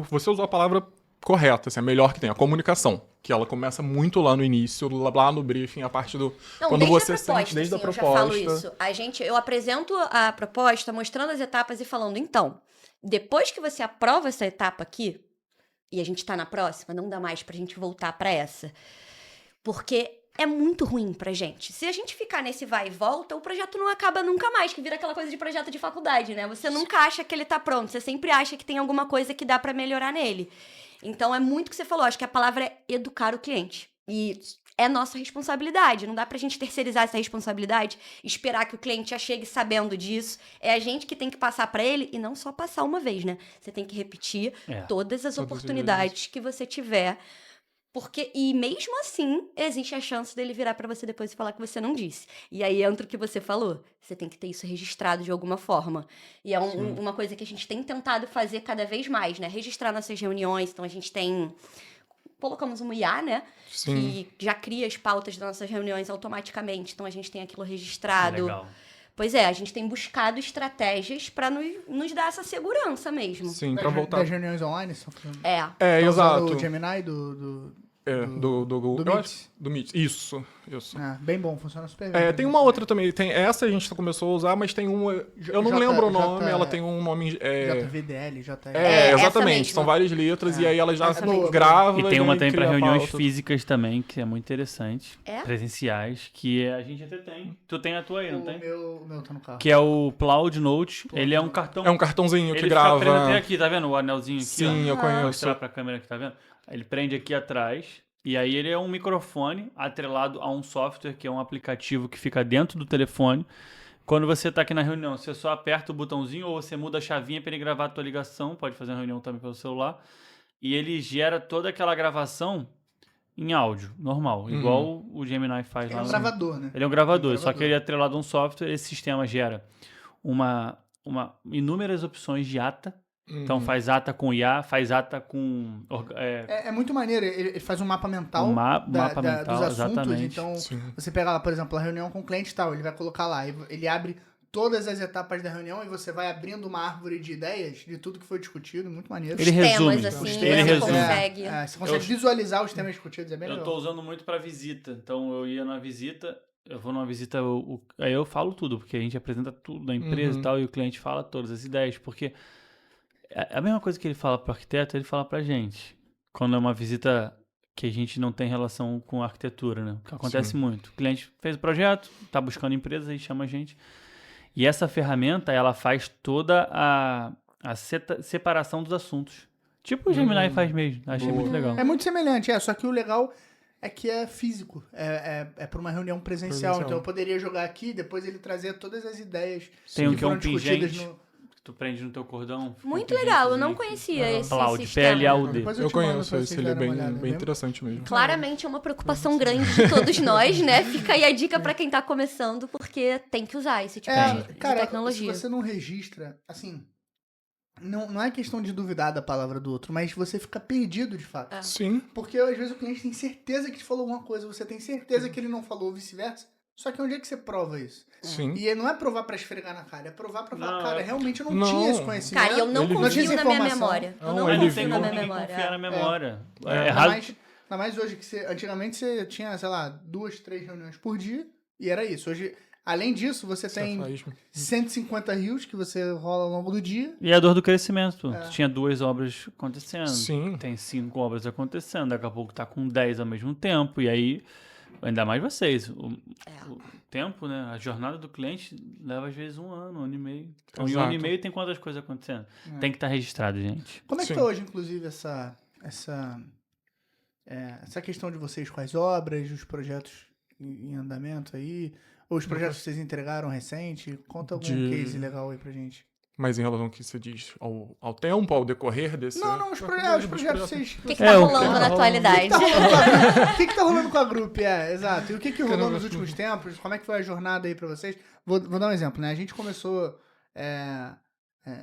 você usou a palavra correta, assim, a melhor que tem, a comunicação. Que ela começa muito lá no início, lá no briefing, a parte do...
Não,
quando
desde
você
a proposta,
sente, desde
assim,
a
eu já falo
proposta.
isso. Eu apresento a proposta, mostrando as etapas e falando, então, depois que você aprova essa etapa aqui, e a gente tá na próxima, não dá mais pra gente voltar pra essa. Porque é muito ruim pra gente. Se a gente ficar nesse vai e volta, o projeto não acaba nunca mais, que vira aquela coisa de projeto de faculdade, né? Você nunca acha que ele tá pronto, você sempre acha que tem alguma coisa que dá pra melhorar nele. Então é muito o que você falou, acho que a palavra é educar o cliente. E é nossa responsabilidade, não dá pra gente terceirizar essa responsabilidade, esperar que o cliente já chegue sabendo disso. É a gente que tem que passar pra ele, e não só passar uma vez, né? Você tem que repetir todas as oportunidades que você tiver. Porque, e mesmo assim, existe a chance dele virar pra você depois e falar que você não disse. E aí entra o que você falou. Você tem que ter isso registrado de alguma forma. E é uma coisa que a gente tem tentado fazer cada vez mais, né? Registrar nossas reuniões. Então, a gente tem... Colocamos um IA, né?
Sim.
Que já cria as pautas das nossas reuniões automaticamente. Então, a gente tem aquilo registrado.
Legal.
Pois é, a gente tem buscado estratégias pra nos dar essa segurança mesmo.
Sim, pra voltar.
Das reuniões online?
É.
É, exato.
O Gemini do
Do Google.
do
Eu
Meet.
acho- do Meet. Isso.
bem bom, funciona super bem.
Tem uma outra também. Tem essa a gente começou a usar, mas tem uma. Eu não lembro o nome, ela tem um nome.
JVDL, JL.
essa
Exatamente.
mesmo.
São várias letras e aí ela já
Essa mesmo.
grava.
E tem uma
aí
também para
cria a
reuniões
pauta.
físicas também, que é muito interessante.
É?
Presenciais, que a gente até tem. Tu tem a tua aí, não
O
tem?
meu tá no carro.
Que é o Cloud Note. Ele é um cartão.
É um cartãozinho que
Ele fica preso até
grava.
aqui, tá vendo? O anelzinho aqui,
Sim, eu
Vou
conheço.
mostrar pra câmera aqui, tá vendo? Ele prende aqui atrás. E aí ele é um microfone atrelado a um software, que é um aplicativo que fica dentro do telefone. Quando você tá aqui na reunião, você só aperta o botãozinho ou você muda a chavinha para ele gravar a tua ligação. Pode fazer uma reunião também pelo celular. e ele gera toda aquela gravação em áudio, normal, igual o Gemini faz
É
lá.
um gravador, né?
Ele é um gravador,
É um
só que ele é atrelado a um software, esse sistema gera inúmeras opções de ata. Então faz ata com IA, faz ata com...
É muito maneiro, ele faz um mapa mental,
mapa mental,
dos assuntos.
exatamente.
Então,
Sim.
você pega lá, por exemplo, a reunião com o cliente e tal, ele vai colocar lá, ele abre todas as etapas da reunião e você vai abrindo uma árvore de ideias de tudo que foi discutido, muito maneiro.
Ele resume.
Temas, assim,
Ele
você
resume.
consegue.
Você consegue visualizar os temas discutidos, é bem
Eu
legal.
tô usando muito pra visita. Então eu ia na visita, eu vou numa visita, aí eu falo tudo, porque a gente apresenta tudo da empresa e tal, e o cliente fala todas as ideias, porque a mesma coisa que ele fala pro arquiteto, ele fala pra gente. Quando é uma visita que a gente não tem relação com a arquitetura, né? Que acontece muito. O cliente fez o projeto, tá buscando empresa e chama a gente. E essa ferramenta, ela faz toda a separação dos assuntos. Tipo o Gemini faz mesmo. Achei muito legal.
É muito semelhante, só que o legal é que é físico, é para uma reunião presencial. Então eu poderia jogar aqui, depois ele trazer todas as ideias
Tem
que foram discutidas
pingente. Tu prende no teu cordão.
Muito legal, eu não conhecia esse
Cloud,
sistema.
PLAUD.
Depois
Eu
te mando
conheço
pra
esse,
vocês
ele é
darem
bem,
uma olhada,
bem
né?
interessante mesmo.
Claramente é uma preocupação grande de todos nós, né? Fica aí a dica pra quem tá começando, porque tem que usar esse tipo de
Cara,
tecnologia.
se você não registra, assim, não é questão de duvidar da palavra do outro, mas você fica perdido de fato.
Sim.
Porque às vezes o cliente tem certeza que te falou alguma coisa, você tem certeza que ele não falou, ou vice-versa. Só que onde é que você prova isso?
Sim.
E não é provar pra esfregar na cara, é provar pra falar,
Não,
cara, realmente eu não
não.
tinha esse conhecimento.
Cara, e eu não
Ele-
não tinha
confio
essa
na minha
informação.
memória. Eu
Não,
não
ele
confio
Tem
na
como
minha
ninguém
memória.
confiar na memória. É
Ainda
errado.
mais hoje, que antigamente você tinha, sei lá, 2, 3 reuniões por dia, e era isso. Hoje, além disso, você tem 150 rios que você rola ao longo do dia.
E a dor do crescimento. Tu tinha 2 obras acontecendo.
Sim.
Tem 5 obras acontecendo. Daqui a pouco tá com 10 ao mesmo tempo. E aí, ainda mais vocês. O tempo, né? A jornada do cliente leva às vezes 1 ano, 1 ano e meio. Então, em 1 ano e
Exato.
meio tem quantas coisas acontecendo? Tem que estar registrado, gente.
Como é que
Sim.
tá hoje, inclusive, essa questão de vocês com as obras, os projetos em andamento aí? Ou os projetos que vocês entregaram recente? Conta algum case legal aí pra gente.
Mas em relação ao que você diz, ao tempo, ao decorrer desse...
Não, os projetos vocês...
O que tá rolando na atualidade?
O que tá rolando com a Group? Exato. E o que rolou nos últimos tempos? Como é que foi a jornada aí pra vocês? Vou dar um exemplo, né? A gente começou...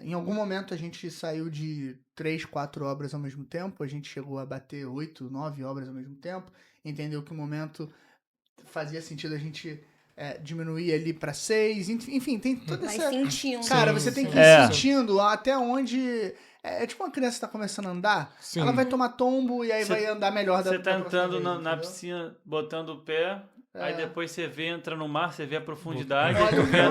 em algum momento a gente saiu de 3, 4 obras ao mesmo tempo. A gente chegou a bater 8, 9 obras ao mesmo tempo. Entendeu que o momento fazia sentido a gente diminuir ali pra 6. Enfim, tem toda
Vai
essa...
sentindo.
Cara, você tem que ir sentindo até onde... É tipo uma criança que tá começando a andar,
Sim.
ela vai tomar tombo e aí vai andar melhor
Você tá
da próxima
entrando
vez,
na
entendeu?
piscina, botando o pé, aí depois você entra no mar, você vê a profundidade,
Olha,
aí tu vê...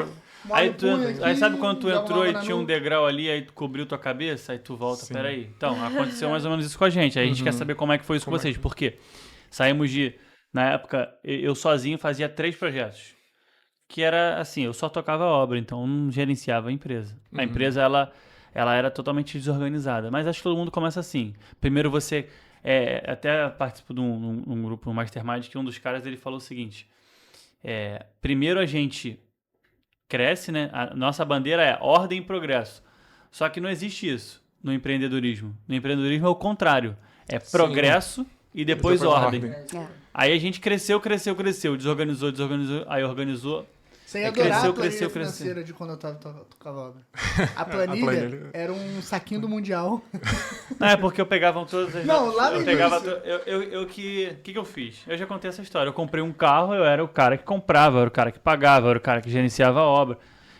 molha
Aí,
o punho aqui,
aí sabe quando tu
dá uma
entrou e
na
tinha um
nuca.
degrau ali, aí tu cobriu tua cabeça, aí tu volta,
Sim.
peraí. Então, aconteceu mais ou menos isso com a gente. Aí a gente quer saber como é que foi isso com vocês. Por quê? Saímos na época, eu sozinho fazia 3 projetos. Que era assim, eu só tocava a obra, então eu não gerenciava a empresa. A empresa, ela era totalmente desorganizada. Mas acho que todo mundo começa assim. Primeiro você... até participo de um grupo, um Mastermind, que um dos caras ele falou o seguinte. Primeiro a gente cresce, né? A nossa bandeira é ordem e progresso. Só que não existe isso no empreendedorismo. No empreendedorismo é o contrário. É progresso e depois ordem. Aí a gente cresceu, desorganizou, aí organizou.
Você ia adorar
cresceu,
a planilha
cresceu,
financeira de quando eu tocava obra. A planilha era um saquinho do Mundial.
Não, é porque eu pegava todas as
Não,
notas,
lá no
eu pegava
início.
o que eu fiz? Eu já contei essa história. Eu comprei um carro, eu era o cara que comprava, eu era o cara que pagava, eu era o cara que gerenciava a obra.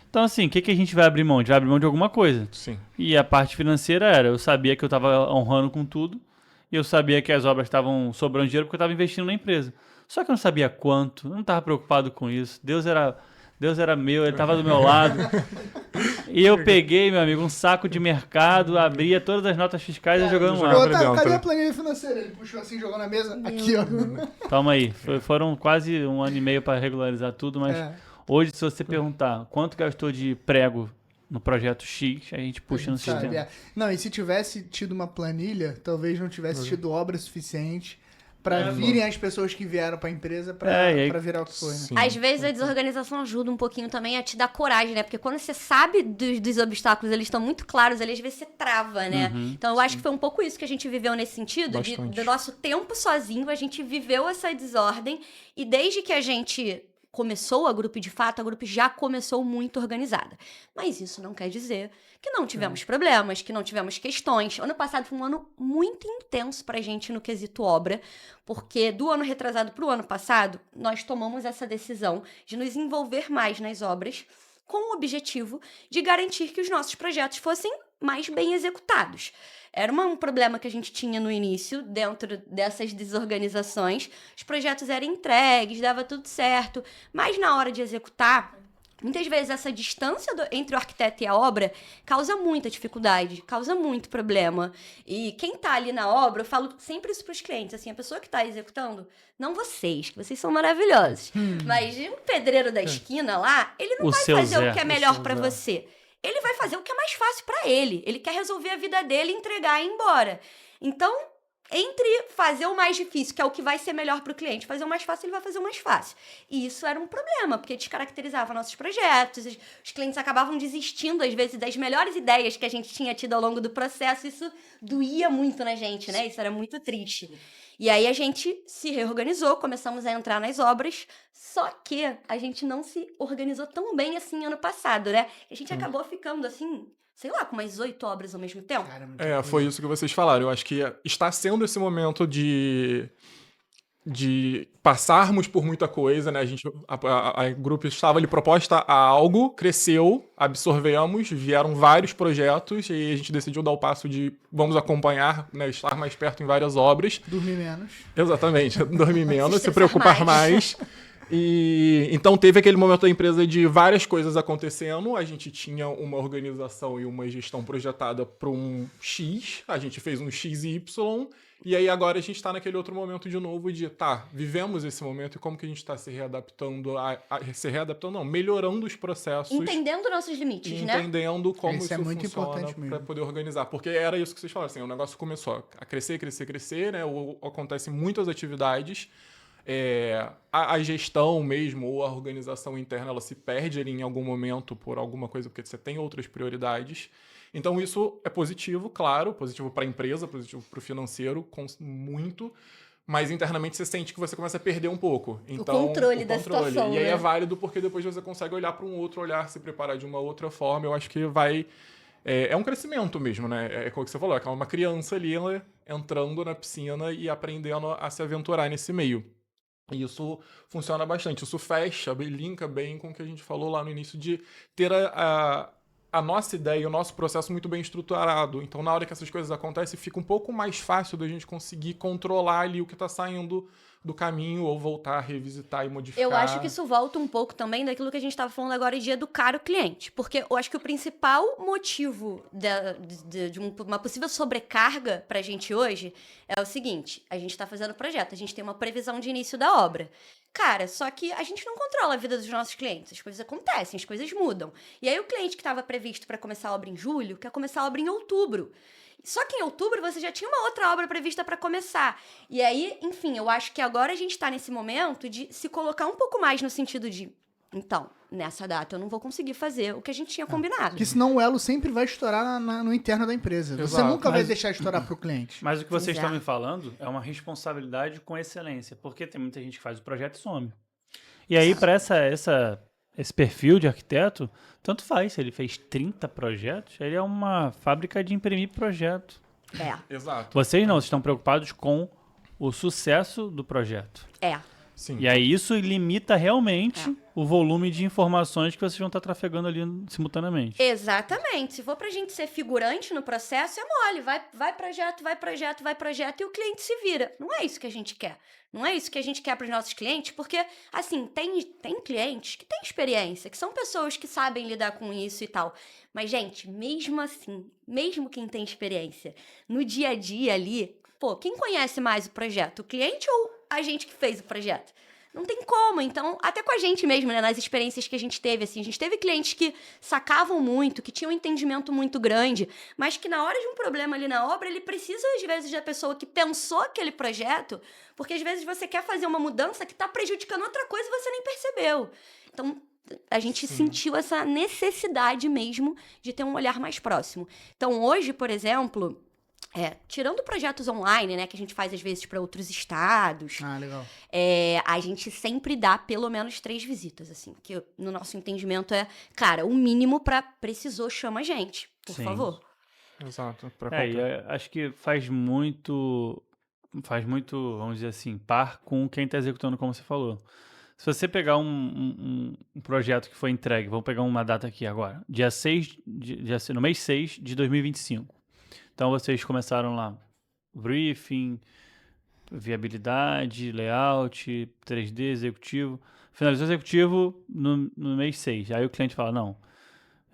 Então, assim, o que a gente vai abrir mão? A gente vai abrir mão de alguma coisa.
Sim.
E a parte financeira eu sabia que eu estava honrando com tudo, e eu sabia que as obras estavam sobrando dinheiro porque eu estava investindo na empresa. Só que eu não sabia quanto, eu não estava preocupado com isso. Deus era meu, ele estava do meu lado. E eu peguei, meu amigo, um saco de mercado, abria todas as notas fiscais e jogando lá.
Jogava
Cadê
dentro.
a planilha financeira? Ele puxou assim, jogou na mesa. Aqui, ó.
Toma aí. Foram quase 1 ano e meio para regularizar tudo, mas hoje, se você perguntar quanto gastou de prego no projeto X, a gente puxa no
Sabe,
sistema.
Não, e se tivesse tido uma planilha, talvez não tivesse tido obra suficiente pra virem as pessoas que vieram pra empresa pra,
e aí-
pra virar o que foi, né?
Sim.
Às vezes a desorganização ajuda um pouquinho também a te dar coragem, né? Porque quando você sabe dos obstáculos, eles estão muito claros ali, às vezes você trava, né? Então eu acho que foi um pouco isso que a gente viveu nesse sentido,
Bastante.
do nosso tempo sozinho, a gente viveu essa desordem, e desde que a gente começou a grupo, de fato, a grupo já começou muito organizada. Mas isso não quer dizer que não tivemos problemas, que não tivemos questões. Ano passado foi um ano muito intenso pra gente no quesito obra, porque do ano retrasado pro ano passado, nós tomamos essa decisão de nos envolver mais nas obras, com o objetivo de garantir que os nossos projetos fossem mais bem executados. Era um problema que a gente tinha no início, dentro dessas desorganizações. Os projetos eram entregues, dava tudo certo, mas na hora de executar, muitas vezes essa distância entre o arquiteto e a obra causa muita dificuldade, causa muito problema. E quem tá ali na obra, eu falo sempre isso pros clientes, assim, a pessoa que tá executando, não vocês, que vocês são maravilhosos, mas um pedreiro da esquina lá, ele não
O
vai
seu
fazer
Zé,
o que é
o
melhor
seu
pra
Zé.
você. Ele vai fazer o que é mais fácil pra ele. Ele quer resolver a vida dele, entregar e ir embora. Então, entre fazer o mais difícil, que é o que vai ser melhor para o cliente, fazer o mais fácil, ele vai fazer o mais fácil. E isso era um problema, porque descaracterizava nossos projetos, os clientes acabavam desistindo, às vezes, das melhores ideias que a gente tinha tido ao longo do processo. Isso doía muito na gente, né? Isso era muito triste. E aí a gente se reorganizou, começamos a entrar nas obras, só que a gente não se organizou tão bem assim ano passado, né? A gente acabou ficando assim, sei lá, com umas 8 obras ao mesmo tempo.
Cara, muita coisa.
Foi isso que vocês falaram. Eu acho que está sendo esse momento de passarmos por muita coisa, né? A grupo estava ali proposta a algo, cresceu, absorvemos, vieram vários projetos e a gente decidiu dar o passo de vamos acompanhar, né? Estar mais perto em várias obras.
Dormir menos.
Exatamente, dormir menos, se
estressar
preocupar
mais.
mais. E então teve aquele momento da empresa de várias coisas acontecendo. A gente tinha uma organização e uma gestão projetada para um X, a gente fez um XY, e aí agora a gente está naquele outro momento de novo de vivemos esse momento e como que a gente está se readaptando, melhorando os processos.
Entendendo nossos limites, né?
Entendendo como
Isso
isso
é muito
funciona
importante mesmo.
para poder organizar. Porque era isso que vocês falaram, assim, o negócio começou a crescer, né? Acontecem muitas atividades. A gestão mesmo, ou a organização interna, ela se perde ali em algum momento por alguma coisa, porque você tem outras prioridades. Então isso é positivo, claro, positivo para a empresa, positivo para o financeiro, muito, mas internamente você sente que você começa a perder um pouco. Então,
controle da situação,
E aí
né?
é válido porque depois você consegue olhar para um outro olhar, se preparar de uma outra forma. Eu acho que vai... É um crescimento mesmo, né? É como você falou, é uma criança ali ela entrando na piscina e aprendendo a se aventurar nesse meio. E isso funciona bastante. Isso fecha, linka bem com o que a gente falou lá no início de ter a nossa ideia, o nosso processo muito bem estruturado. Então, na hora que essas coisas acontecem, fica um pouco mais fácil da gente conseguir controlar ali o que está saindo do caminho ou voltar a revisitar e modificar.
Eu acho que isso volta um pouco também daquilo que a gente estava falando agora de educar o cliente. Porque eu acho que o principal motivo de uma possível sobrecarga para a gente hoje é o seguinte: a gente está fazendo o projeto, a gente tem uma previsão de início da obra. Cara, só que a gente não controla a vida dos nossos clientes. As coisas acontecem, as coisas mudam. E aí o cliente que estava previsto para começar a obra em julho quer começar a obra em outubro. Só que em outubro você já tinha uma outra obra prevista para começar. E aí, enfim, eu acho que agora a gente está nesse momento de se colocar um pouco mais no sentido de... Então, nessa data eu não vou conseguir fazer o que a gente tinha combinado.
Porque senão o elo sempre vai estourar no interno da empresa. Você
Exato.
nunca vai
Mas-
deixar estourar pro cliente.
Mas o que vocês
Exato.
estão me falando é uma responsabilidade com excelência, porque tem muita gente que faz o projeto e some. E aí, para esse perfil de arquiteto, tanto faz. Se ele fez 30 projetos, ele é uma fábrica de imprimir projeto.
Exato.
Vocês não, vocês estão preocupados com o sucesso do projeto.
Sim.
E aí isso limita realmente o volume de informações que vocês vão estar trafegando ali simultaneamente.
Exatamente. Se for pra gente ser figurante no processo, é mole. Vai projeto e o cliente se vira. Não é isso que a gente quer. Não é isso que a gente quer pros nossos clientes, porque, assim, tem clientes que têm experiência, que são pessoas que sabem lidar com isso e tal. Mas, gente, mesmo assim, mesmo quem tem experiência, no dia a dia ali, quem conhece mais o projeto? O cliente ou a gente que fez o projeto? Não tem como. Então, até com a gente mesmo, né? Nas experiências que a gente teve, assim. A gente teve clientes que sacavam muito, que tinham um entendimento muito grande, mas que na hora de um problema ali na obra, ele precisa, às vezes, da pessoa que pensou aquele projeto, porque às vezes você quer fazer uma mudança que tá prejudicando outra coisa e você nem percebeu. Então, a gente sentiu essa necessidade mesmo de ter um olhar mais próximo. Então, hoje, por exemplo, tirando projetos online, né, que a gente faz às vezes para outros estados,
Ah, legal.
a gente sempre dá pelo menos 3 visitas, assim, que no nosso entendimento cara, o mínimo para precisou, chama a gente, por
Sim.
favor.
Exato. Pra
E
qualquer...
acho que faz muito, vamos dizer assim, par com quem está executando, como você falou. Se você pegar um projeto que foi entregue, vamos pegar uma data aqui agora, no mês 6 de 2025. Então, vocês começaram lá, briefing, viabilidade, layout, 3D, executivo. Finalizou o executivo no mês 6. Aí o cliente fala, não,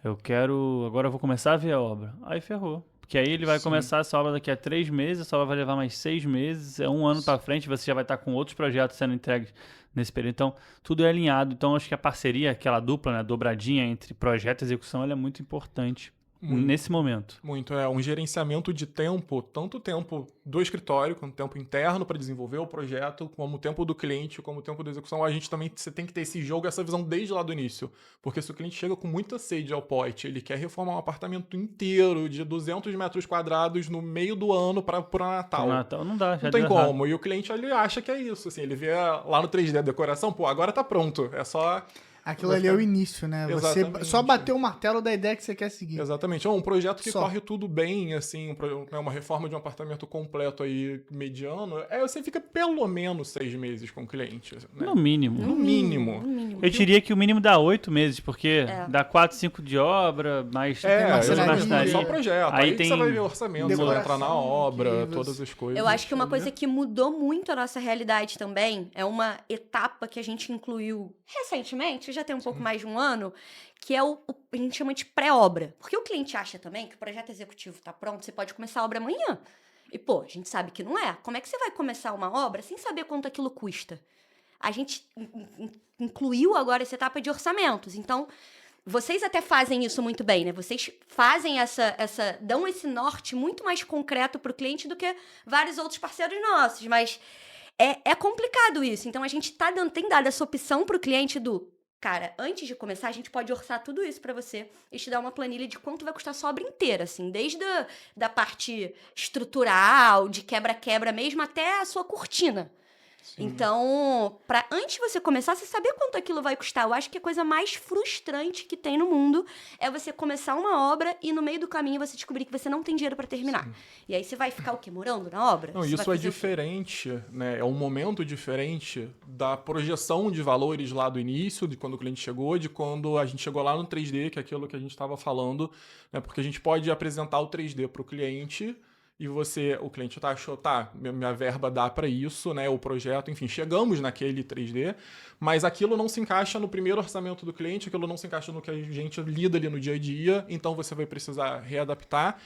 agora eu vou começar a ver a obra. Aí ferrou. Porque aí ele vai começar essa obra daqui a 3 meses, essa obra vai levar mais 6 meses, é um ano para frente, você já vai estar com outros projetos sendo entregues nesse período. Então, tudo é alinhado. Então, acho que a parceria, aquela dupla, né, dobradinha entre projeto e execução, ela é muito importante nesse momento.
Muito, um gerenciamento de tempo, tanto o tempo do escritório, quanto o tempo interno para desenvolver o projeto, como o tempo do cliente, como o tempo da execução. A gente também, você tem que ter esse jogo, essa visão desde lá do início. Porque se o cliente chega com muita sede ao pote, ele quer reformar um apartamento inteiro de 200 metros quadrados no meio do ano para o Natal.
Natal não dá, já
não tem
deu
como.
errado.
E o cliente, ele acha que é isso. Assim, ele vê lá no 3D a decoração, agora tá pronto. É só...
Aquilo ali é o início, né? Você
Exatamente.
só bateu o martelo da ideia que você quer seguir.
Exatamente. Um projeto que
Só.
corre tudo bem, assim, uma reforma de um apartamento completo aí, mediano, você fica pelo menos 6 meses com o cliente. Né?
No mínimo.
No mínimo.
Eu diria que o mínimo dá 8 meses, porque dá 4, 5 de obra, mais
marcenaria.
Só projeto.
Aí
Aí
tem
você vai ver o orçamento, você vai entrar na obra,
arquivos.
todas as coisas.
Eu acho que uma coisa que mudou muito a nossa realidade também é uma etapa que a gente incluiu recentemente, já tem um pouco mais de um ano, que é a gente chama de pré-obra. Porque o cliente acha também que o projeto executivo está pronto, você pode começar a obra amanhã. E, pô, a gente sabe que não é. Como é que você vai começar uma obra sem saber quanto aquilo custa? A gente incluiu agora essa etapa de orçamentos. Então, vocês até fazem isso muito bem, né? Vocês fazem dão esse norte muito mais concreto para o cliente do que vários outros parceiros nossos. Mas é complicado isso. Então, a gente tem dado essa opção para o cliente cara, antes de começar, a gente pode orçar tudo isso pra você e te dar uma planilha de quanto vai custar a sua obra inteira, assim, desde da parte estrutural, de quebra-quebra mesmo, até a sua cortina. Sim. Então, antes de você começar, você saber quanto aquilo vai custar. Eu acho que a coisa mais frustrante que tem no mundo é você começar uma obra e no meio do caminho você descobrir que você não tem dinheiro para terminar. Sim. E aí você vai ficar o quê? Morando na obra?
Não, isso é diferente, né? É um momento diferente da projeção de valores lá do início, de quando o cliente chegou, de quando a gente chegou lá no 3D, que é aquilo que a gente estava falando, né? Porque a gente pode apresentar o 3D para o cliente e o cliente achou, minha verba dá para isso, né, o projeto, enfim, chegamos naquele 3D, mas aquilo não se encaixa no primeiro orçamento do cliente, aquilo não se encaixa no que a gente lida ali no dia a dia, então você vai precisar readaptar.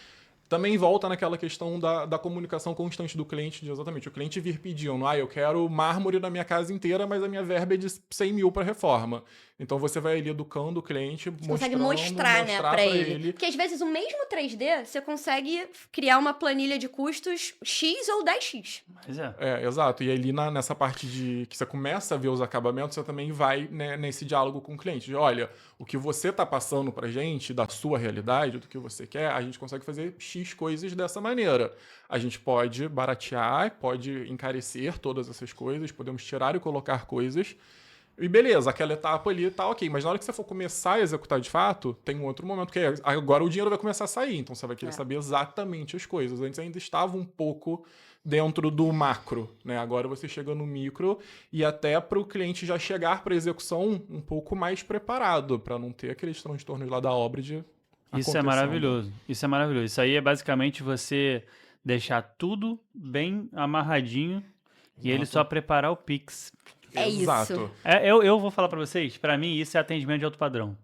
Também volta naquela questão da comunicação constante do cliente, de exatamente, o cliente vir pedindo, eu quero mármore na minha casa inteira, mas a minha verba é de 100 mil para reforma. Então você vai ali educando o cliente, você
consegue mostrar, né, pra ele. Porque às vezes o mesmo 3D, você consegue criar uma planilha de custos X ou 10X.
Mas
exato. E ali nessa parte de que você começa a ver os acabamentos, você também vai, né, nesse diálogo com o cliente. De, olha, o que você tá passando pra gente, da sua realidade, do que você quer, a gente consegue fazer X coisas dessa maneira. A gente pode baratear, pode encarecer todas essas coisas, podemos tirar e colocar coisas. E beleza, aquela etapa ali tá ok, mas na hora que você for começar a executar de fato, tem um outro momento, que agora o dinheiro vai começar a sair, então você vai querer saber exatamente as coisas. Antes ainda estava um pouco dentro do macro, né? Agora você chega no micro e até para o cliente já chegar para a execução um pouco mais preparado, para não ter aqueles transtornos lá da obra de
Isso é maravilhoso, isso é maravilhoso. Isso aí é basicamente você deixar tudo bem amarradinho e ele só preparar o Pix.
Exato. Isso.
Eu vou falar pra vocês, pra mim isso é atendimento de alto padrão.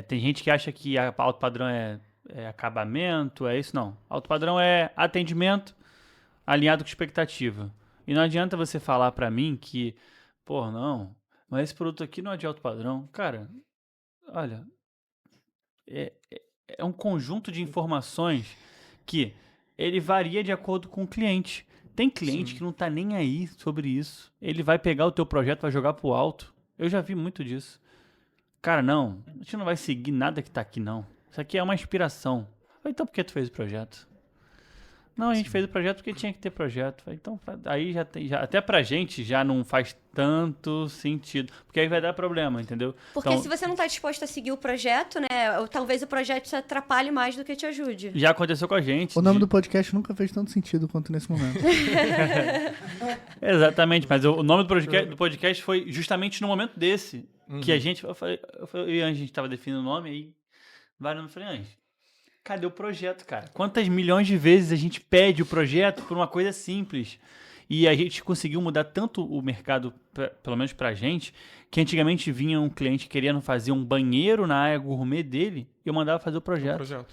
Tem gente que acha que alto padrão é acabamento, é isso não. Alto padrão é atendimento alinhado com expectativa. E não adianta você falar pra mim que, porra, não, mas esse produto aqui não é de alto padrão. Cara, olha, é, é um conjunto de informações que ele varia de acordo com o cliente. Tem cliente
Sim.
que não tá nem aí sobre isso. Ele vai pegar o teu projeto, vai jogar pro alto. Eu já vi muito disso. Cara, não, a gente não vai seguir nada que tá aqui, não. Isso aqui é uma inspiração. Falei, então por que tu fez o projeto? Não, a gente fez o projeto porque tinha que ter projeto. Falei, então, aí já tem. Até pra gente já não faz tanto sentido. Porque aí vai dar problema, entendeu?
Porque
Então,
se você não tá disposto a seguir o projeto, né? Ou talvez o projeto te atrapalhe mais do que te ajude.
já aconteceu com a gente.
O nome do podcast nunca fez tanto sentido quanto nesse momento.
Exatamente, mas o nome do podcast foi justamente no momento desse. Que a gente. Eu e a Angie, a gente tava definindo o nome, aí. Eu falei, Angie, cadê o projeto, cara? Quantas milhões de vezes a gente pede o projeto por uma coisa simples? E a gente conseguiu mudar tanto o mercado, pelo menos pra gente, que antigamente vinha um cliente querendo fazer um banheiro na área gourmet dele e eu mandava fazer o projeto.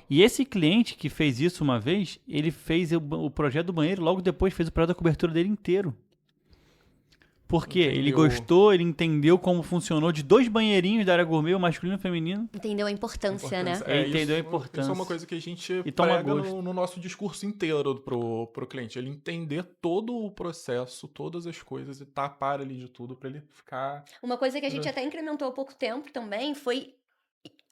E esse cliente que fez isso uma vez, ele fez o projeto do banheiro, logo depois fez o projeto da cobertura dele inteiro. Porque ele gostou, ele entendeu como funcionou de 2 banheirinhos da área gourmet, o masculino e o feminino.
Entendeu a importância, né?
Ele entendeu a importância.
Isso é uma coisa que a gente
E toma
prega
gosto.
no nosso discurso inteiro pro cliente. Ele entender todo o processo, todas as coisas e tapar ali de tudo pra ele ficar...
Uma coisa que a gente até incrementou há pouco tempo também foi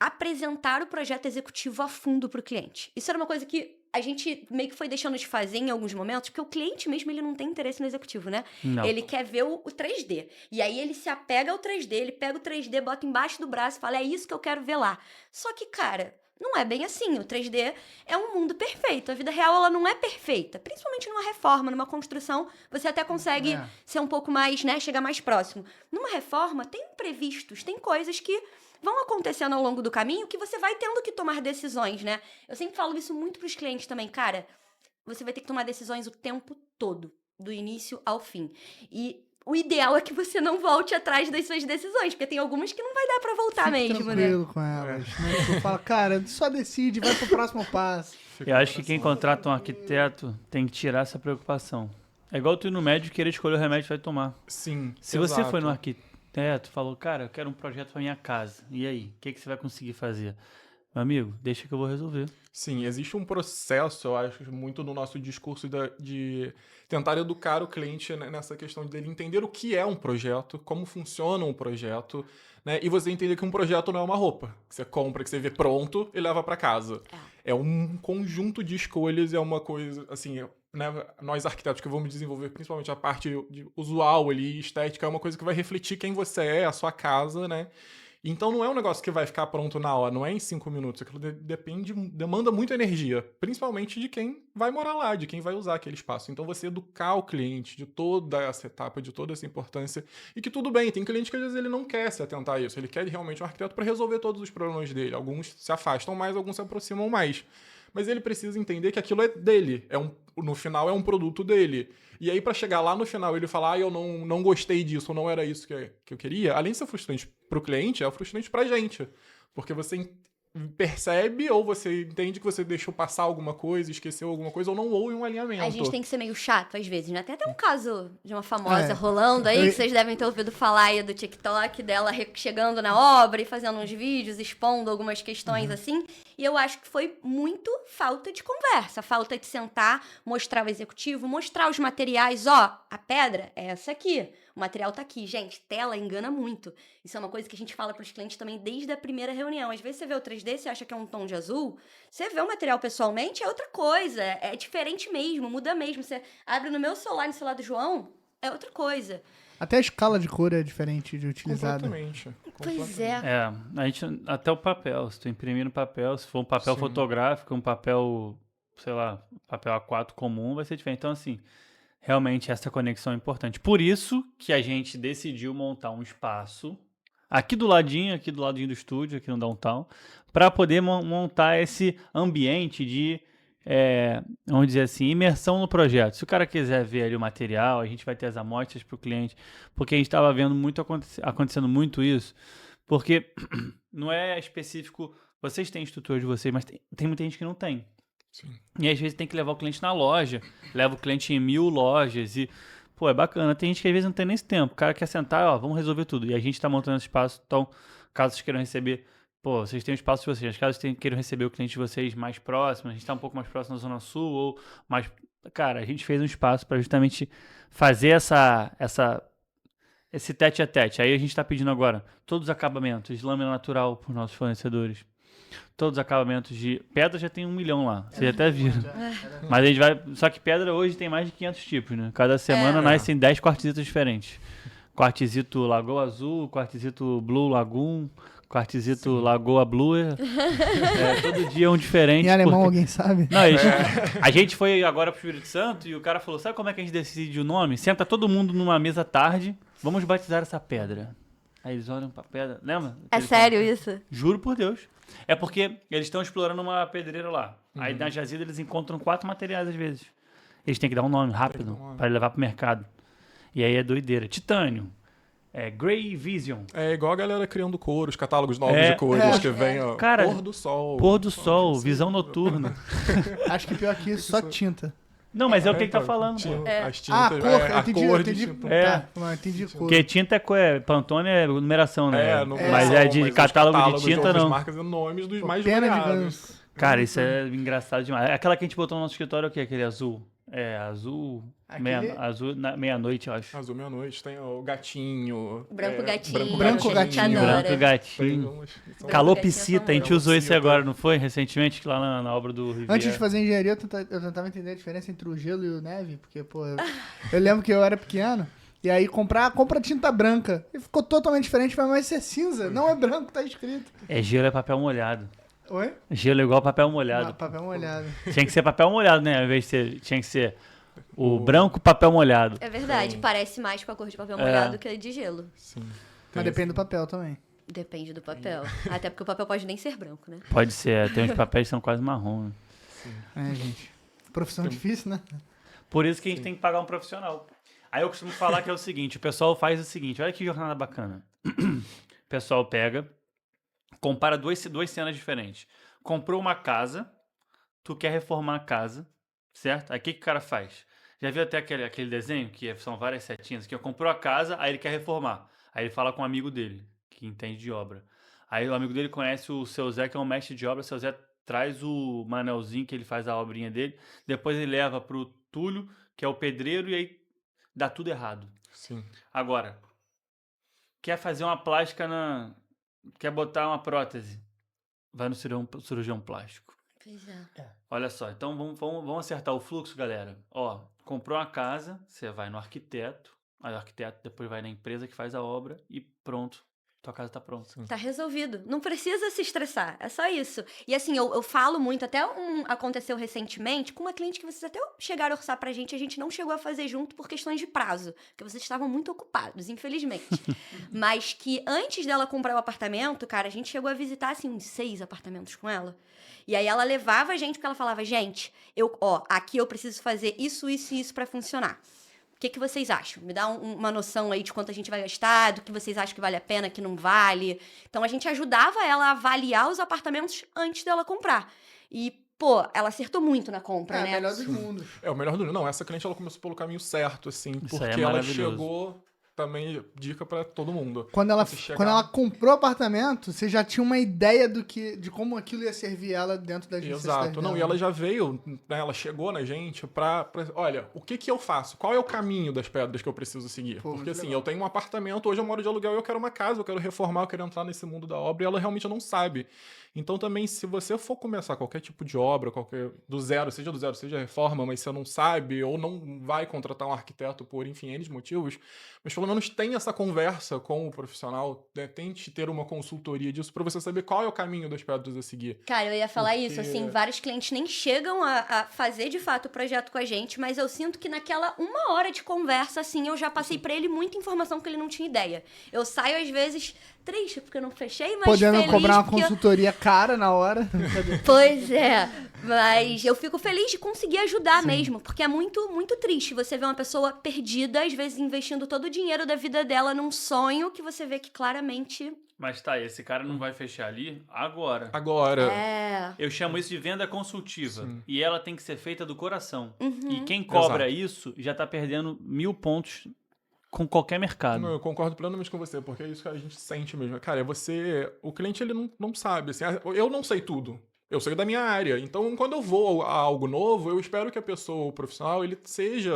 apresentar o projeto executivo a fundo para o cliente. Isso era uma coisa que a gente meio que foi deixando de fazer em alguns momentos, porque o cliente mesmo ele não tem interesse no executivo, né?
Não.
Ele quer ver o 3D. E aí ele se apega ao 3D, ele pega o 3D, bota embaixo do braço e fala, é isso que eu quero ver lá. Só que, cara, não é bem assim. O 3D é um mundo perfeito. A vida real, ela não é perfeita. Principalmente numa reforma, numa construção, você até consegue ser um pouco mais, né, chegar mais próximo. Numa reforma, tem imprevistos, tem coisas que vão acontecendo ao longo do caminho que você vai tendo que tomar decisões, né? Eu sempre falo isso muito pros clientes também. Cara, você vai ter que tomar decisões o tempo todo, do início ao fim. E o ideal é que você não volte atrás das suas decisões, porque tem algumas que não vai dar pra voltar
Fique
mesmo, né?
tranquilo com elas. Né? Você fala, cara, só decide, vai pro próximo passo.
Eu acho que quem contrata um arquiteto tem que tirar essa preocupação. É igual tu ir no médico e querer escolher o remédio que vai tomar.
Sim,
Se você foi no arquiteto, falou, cara, eu quero um projeto pra minha casa. E aí, o que você vai conseguir fazer? Meu amigo, deixa que eu vou resolver.
Sim, existe um processo, eu acho, muito no nosso discurso de tentar educar o cliente nessa questão dele entender o que é um projeto, como funciona um projeto, né? E você entender que um projeto não é uma roupa que você compra, que você vê pronto e leva para casa. É um conjunto de escolhas, é uma coisa, assim, né? Nós arquitetos que vamos desenvolver principalmente a parte usual ali, estética, é uma coisa que vai refletir quem você é, a sua casa, né? Então não é um negócio que vai ficar pronto na hora, não é em 5 minutos. Aquilo demanda muita energia, principalmente de quem vai morar lá, de quem vai usar aquele espaço. Então você educar o cliente de toda essa etapa, de toda essa importância, e que tudo bem, tem cliente que às vezes ele não quer se atentar a isso, ele quer realmente um arquiteto para resolver todos os problemas dele. Alguns se afastam mais, alguns se aproximam mais. Mas ele precisa entender que aquilo é dele, no final é um produto dele. E aí, para chegar lá no final ele falar, eu não gostei disso, ou não era isso que eu queria, além de ser frustrante pro cliente, é frustrante pra gente. Porque você percebe ou você entende que você deixou passar alguma coisa, esqueceu alguma coisa, ou não houve um alinhamento.
A gente tem que ser meio chato às vezes, né? Tem até um caso de uma famosa rolando aí, que vocês devem ter ouvido falar aí do TikTok, dela chegando na obra e fazendo uns vídeos, expondo algumas questões assim. E eu acho que foi muito falta de conversa, falta de sentar, mostrar o executivo, mostrar os materiais. Ó, a pedra é essa aqui, o material tá aqui. Gente, tela engana muito. Isso é uma coisa que a gente fala pros clientes também desde a primeira reunião. Às vezes você vê o 3D, você acha que é um tom de azul, você vê o material pessoalmente, é outra coisa, é diferente mesmo, muda mesmo. Você abre no meu celular, no celular do João, é outra coisa.
Até a escala de cor é diferente de utilizada.
Completamente.
Pois é.
A gente, até o papel, se tu imprimir no papel, se for um papel fotográfico, um papel, sei lá, papel A4 comum, vai ser diferente. Então, assim, realmente essa conexão é importante. Por isso que a gente decidiu montar um espaço aqui do ladinho do estúdio, aqui no Downtown, para poder montar esse ambiente de, vamos dizer assim, imersão no projeto. Se o cara quiser ver ali o material, a gente vai ter as amostras para o cliente, porque a gente estava vendo muito acontecendo muito isso, porque não é específico, vocês têm estrutura de vocês, mas tem muita gente que não tem.
Sim.
E às vezes tem que levar o cliente na loja, leva o cliente em 1000 lojas e, Pô, é bacana. Tem gente que às vezes não tem nem esse tempo. O cara quer sentar, ó, vamos resolver tudo. E a gente tá montando esse espaço. Então, caso vocês queiram receber, pô, vocês têm o espaço de vocês. Caso vocês queiram receber o cliente de vocês mais próximo, a gente tá um pouco mais próximo na Zona Sul ou mais... Cara, a gente fez um espaço para justamente fazer esse tete a tete. Aí a gente tá pedindo agora todos os acabamentos, lâmina natural para os nossos fornecedores. Todos os acabamentos de... Pedra já tem 1 milhão lá, vocês até viram. Mas a gente vai... Só que pedra hoje tem mais de 500 tipos, né? Cada semana nascem 10 quartzitos diferentes. Quartzito Lagoa Azul, quartzito Blue Lagoon, quartzito Lagoa Blue. Todo dia um diferente.
Em alemão, alguém sabe?
Não, a gente foi agora pro Espírito Santo e o cara falou, sabe como é que a gente decide o nome? Senta todo mundo numa mesa tarde, vamos batizar essa pedra. Aí eles olham pra pedra, lembra?
É sério isso?
Juro por Deus. É porque eles estão explorando uma pedreira lá. Aí na jazida eles encontram 4 materiais às vezes. Eles têm que dar um nome rápido para levar pro mercado. E aí é doideira. Titânio. Grey Vision.
É igual a galera criando cores, catálogos novos de cores que vem, ó.
Cara,
pôr do sol.
Pôr do sol, visão noturna.
Acho que pior que isso, só tinta.
Não, mas é o que ele tá falando.
As tintas,
cor,
cor de
entendi.
tinta.
Entendi cor.
Porque tinta Pantone é numeração, né?
Numeração,
mas é de
mas
catálogo
os
de tinta,
outras
não.
marcas e nomes dos mais
Pena de
variados.
ganso.
Cara, isso é engraçado demais. Aquela que a gente botou no nosso escritório, o que? Aquele azul? Azul... Azul meia-noite, eu acho.
Azul meia-noite, tem o gatinho.
Branco gatinho.
Branco
que a gente
gatinho.
adora.
Branco gatinho. Calopsita, a gente usou esse agora, não foi? Recentemente, lá na obra do Riviera.
Antes de fazer engenharia, eu tentava entender a diferença entre o gelo e o neve, porque, pô, eu lembro que eu era pequeno, e aí compra tinta branca, e ficou totalmente diferente, vai mais ser cinza, não é branco, tá escrito.
Gelo é papel molhado.
Oi?
Gelo é igual papel molhado.
Papel molhado.
Tinha que ser papel molhado, né? Ao invés de ser, tinha que ser o branco papel molhado.
É verdade, parece mais com a cor de papel molhado do que a de gelo.
Sim.
Mas depende do papel também.
Depende do papel. Até porque o papel pode nem ser branco, né?
Pode ser, tem uns papéis que são quase marrom. Né?
Gente. Profissão difícil, né?
Por isso que a gente tem que pagar um profissional. Aí eu costumo falar que é o seguinte, o pessoal faz o seguinte, olha que jornada bacana. O pessoal pega, compara duas cenas diferentes. Comprou uma casa, tu quer reformar a casa, certo? Aí o que o cara faz? Já viu até aquele desenho, que são várias setinhas, que comprou a casa, aí ele quer reformar. Aí ele fala com um amigo dele, que entende de obra. Aí o amigo dele conhece o seu Zé, que é um mestre de obra, o seu Zé traz o Manelzinho, que ele faz a obrinha dele, depois ele leva pro Túlio, que é o pedreiro, e aí dá tudo errado.
Sim.
Agora, quer fazer uma plástica quer botar uma prótese, vai no cirurgião plástico.
Pois é.
Olha só, então vamos acertar o fluxo, galera. Ó, comprou uma casa, você vai no arquiteto, aí o arquiteto depois vai na empresa que faz a obra e pronto, tua casa tá pronta.
Tá resolvido. Não precisa se estressar. É só isso. E assim, eu falo muito, até aconteceu recentemente com uma cliente que vocês até chegaram a orçar pra gente, a gente não chegou a fazer junto por questões de prazo, porque vocês estavam muito ocupados, infelizmente. Mas que antes dela comprar o apartamento, cara, a gente chegou a visitar, assim, uns 6 apartamentos com ela. E aí ela levava a gente, porque ela falava, gente, aqui eu preciso fazer isso, isso e isso pra funcionar. O que vocês acham? Me dá uma noção aí de quanto a gente vai gastar, do que vocês acham que vale a pena, que não vale. Então, a gente ajudava ela a avaliar os apartamentos antes dela comprar. E, pô, ela acertou muito na compra, né?
É o melhor dos mundos.
É o melhor do mundo. Não, essa cliente ela começou pelo caminho certo, assim,
Isso
porque
aí é
ela
maravilhoso.
chegou... Também dica pra todo mundo.
Quando ela comprou o apartamento, você já tinha uma ideia de como aquilo ia servir ela dentro das necessidades
Exato. Não,
dela.
e ela já veio, né, ela chegou na gente pra olha, o que eu faço? Qual é o caminho das pedras que eu preciso seguir?
Pô,
Porque
muito
assim,
legal.
eu tenho um apartamento, hoje eu moro de aluguel e eu quero uma casa, eu quero reformar, eu quero entrar nesse mundo da obra, e ela realmente não sabe. Então também, se você for começar qualquer tipo de obra, do zero, seja reforma, mas você não sabe, ou não vai contratar um arquiteto por, enfim, N motivos, mas pelo menos tenha essa conversa com o profissional, né? Tente ter uma consultoria disso pra você saber qual é o caminho das pedras a seguir.
Cara, eu ia falar
Porque-
isso, assim, vários clientes nem chegam a fazer de fato o projeto com a gente, mas eu sinto que naquela 1 hora de conversa, assim, eu já passei pra ele muita informação que ele não tinha ideia. Eu saio, às vezes, triste porque eu não fechei, mas
Podendo
feliz
cobrar uma
porque
consultoria cara na hora.
Pois é, mas eu fico feliz de conseguir ajudar mesmo, porque é muito, muito triste você ver uma pessoa perdida, às vezes investindo todo o dinheiro da vida dela num sonho que você vê que claramente
Mas tá, esse cara não vai fechar ali agora.
Agora,
É.
Eu chamo isso de venda consultiva.
Sim.
E ela tem que ser feita do coração.
Uhum.
E quem cobra
Exato.
isso já tá perdendo 1000 pontos com qualquer mercado.
não, eu concordo plenamente com você, porque é isso que a gente sente mesmo. Cara, o cliente ele não sabe, assim, eu não sei tudo. Eu sei da minha área. Então, quando eu vou a algo novo, eu espero que a pessoa, o profissional, ele seja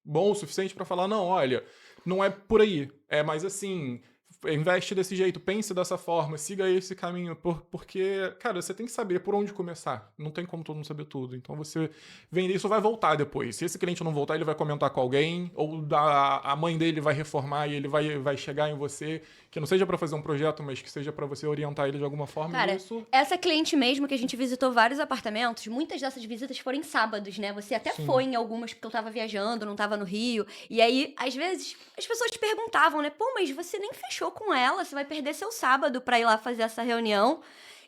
bom o suficiente para falar, não, olha, não é por aí. É mais assim, investe desse jeito, pense dessa forma, siga esse caminho, porque, cara, você tem que saber por onde começar. Não tem como todo mundo saber tudo. Então, você vender isso vai voltar depois. Se esse cliente não voltar, ele vai comentar com alguém, ou a mãe dele vai reformar e ele vai chegar em você, que não seja para fazer um projeto, mas que seja para você orientar ele de alguma forma.
Cara,
e isso...
essa cliente mesmo que a gente visitou vários apartamentos, muitas dessas visitas foram em sábados, né? Você até
Sim.
foi em algumas porque eu tava viajando, não tava no Rio. E aí, às vezes, as pessoas te perguntavam, né? Pô, mas você nem fechou com ela, você vai perder seu sábado pra ir lá fazer essa reunião.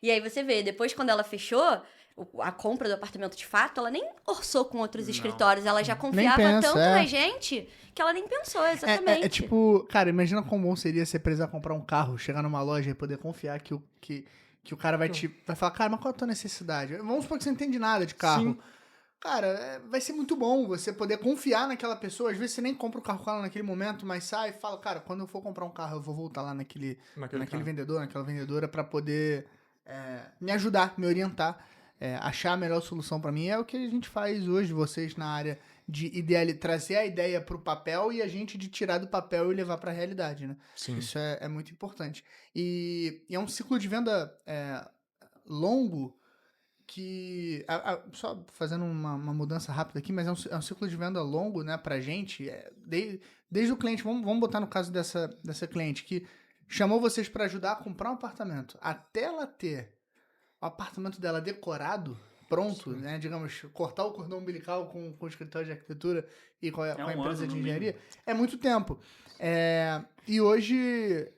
E aí você vê, depois quando ela fechou a compra do apartamento de fato, ela nem orçou com outros
Não.
escritórios, ela já confiava
pensa,
tanto
é.
na gente que ela nem pensou, exatamente.
É tipo, cara, imagina como bom seria você precisar comprar um carro, chegar numa loja e poder confiar que o cara vai falar, cara, mas qual é a tua necessidade? Vamos supor que você não entende nada de carro.
Sim.
Cara, vai ser muito bom você poder confiar naquela pessoa. Às vezes você nem compra o carro com ela naquele momento, mas sai e fala, cara, quando eu for comprar um carro, eu vou voltar lá naquele
Naquele
vendedor, naquela vendedora pra poder me ajudar, me orientar, achar a melhor solução pra mim. É o que a gente faz hoje, vocês na área de trazer a ideia pro papel e a gente de tirar do papel e levar pra realidade, né?
Sim.
Isso é muito importante. E é um ciclo de venda longo que... só fazendo uma mudança rápida aqui, mas é um ciclo de venda longo, né, pra gente. Desde o cliente, vamos botar no caso dessa cliente, que chamou vocês pra ajudar a comprar um apartamento. Até ela ter o apartamento dela decorado, pronto,
Sim.
né, digamos, cortar o cordão umbilical com o escritório de arquitetura e com a
um
empresa
ano,
de
no
engenharia,
mínimo.
é muito tempo. E hoje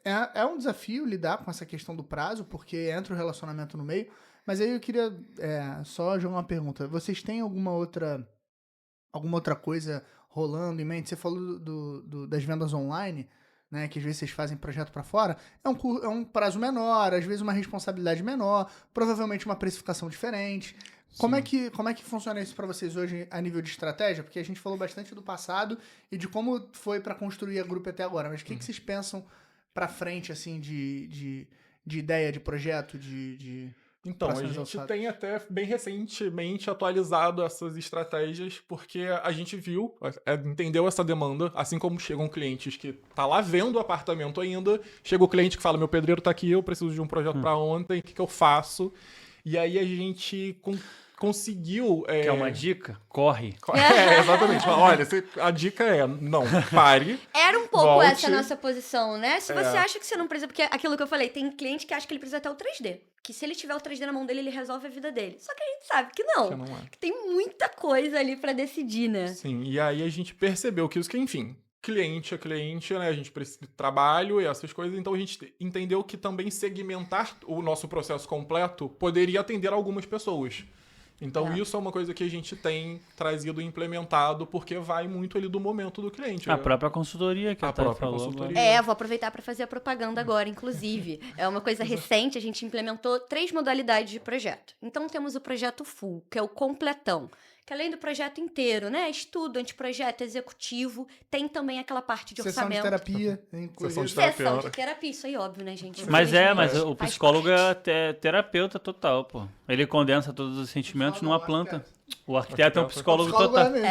é um desafio lidar com essa questão do prazo, porque entra o relacionamento no meio. Mas aí eu queria só jogar uma pergunta. Vocês têm alguma outra coisa rolando em mente? Você falou das vendas online, né? Que às vezes vocês fazem projeto para fora. É um prazo menor, às vezes uma responsabilidade menor, provavelmente uma precificação diferente. Como é que funciona isso para vocês hoje a nível de estratégia? Porque a gente falou bastante do passado e de como foi para construir a Grupo até agora. Mas o que vocês pensam para frente, assim, de ideia, de projeto,
Então, a
próximos
gente
alçados?
tem até bem recentemente atualizado essas estratégias, porque a gente viu, entendeu essa demanda, assim como chegam clientes que tá lá vendo o apartamento ainda, chega o cliente que fala, meu pedreiro tá aqui, eu preciso de um projeto para ontem, o que eu faço? E aí a gente conseguiu...
Quer uma dica? Corre.
Exatamente. Olha, a dica é, não, pare.
Era um pouco
Volte.
essa a nossa posição, né? Se você acha que você não precisa... Porque aquilo que eu falei, tem cliente que acha que ele precisa até o 3D. Que se ele tiver o 3D na mão dele, ele resolve a vida dele. Só que a gente sabe que não.
Que não é.
Que tem muita coisa ali pra decidir, né?
Sim, e aí a gente percebeu que isso que, enfim, cliente é cliente, né? A gente precisa de trabalho e essas coisas, então a gente entendeu que também segmentar o nosso processo completo poderia atender algumas pessoas. Então isso é uma coisa que a gente tem trazido e implementado, porque vai muito ali do momento do cliente.
A própria consultoria que
A
a Thay
própria
falou.
consultoria.
Vou aproveitar para fazer a propaganda agora, inclusive. É uma coisa recente, a gente implementou 3 modalidades de projeto. Então, temos o projeto full, que é o completão, que além do projeto inteiro, né, estudo, anteprojeto, executivo, tem também aquela parte de
Sessão de
orçamento.
terapia.
Sessão de
Sessão de terapia, isso aí, óbvio, né, gente?
Mas
Infelizmente,
o
faz
psicólogo
parte.
é terapeuta total, pô. Ele condensa todos os sentimentos numa planta. O arquiteto é um psicólogo
Psicólogo
total.
mesmo.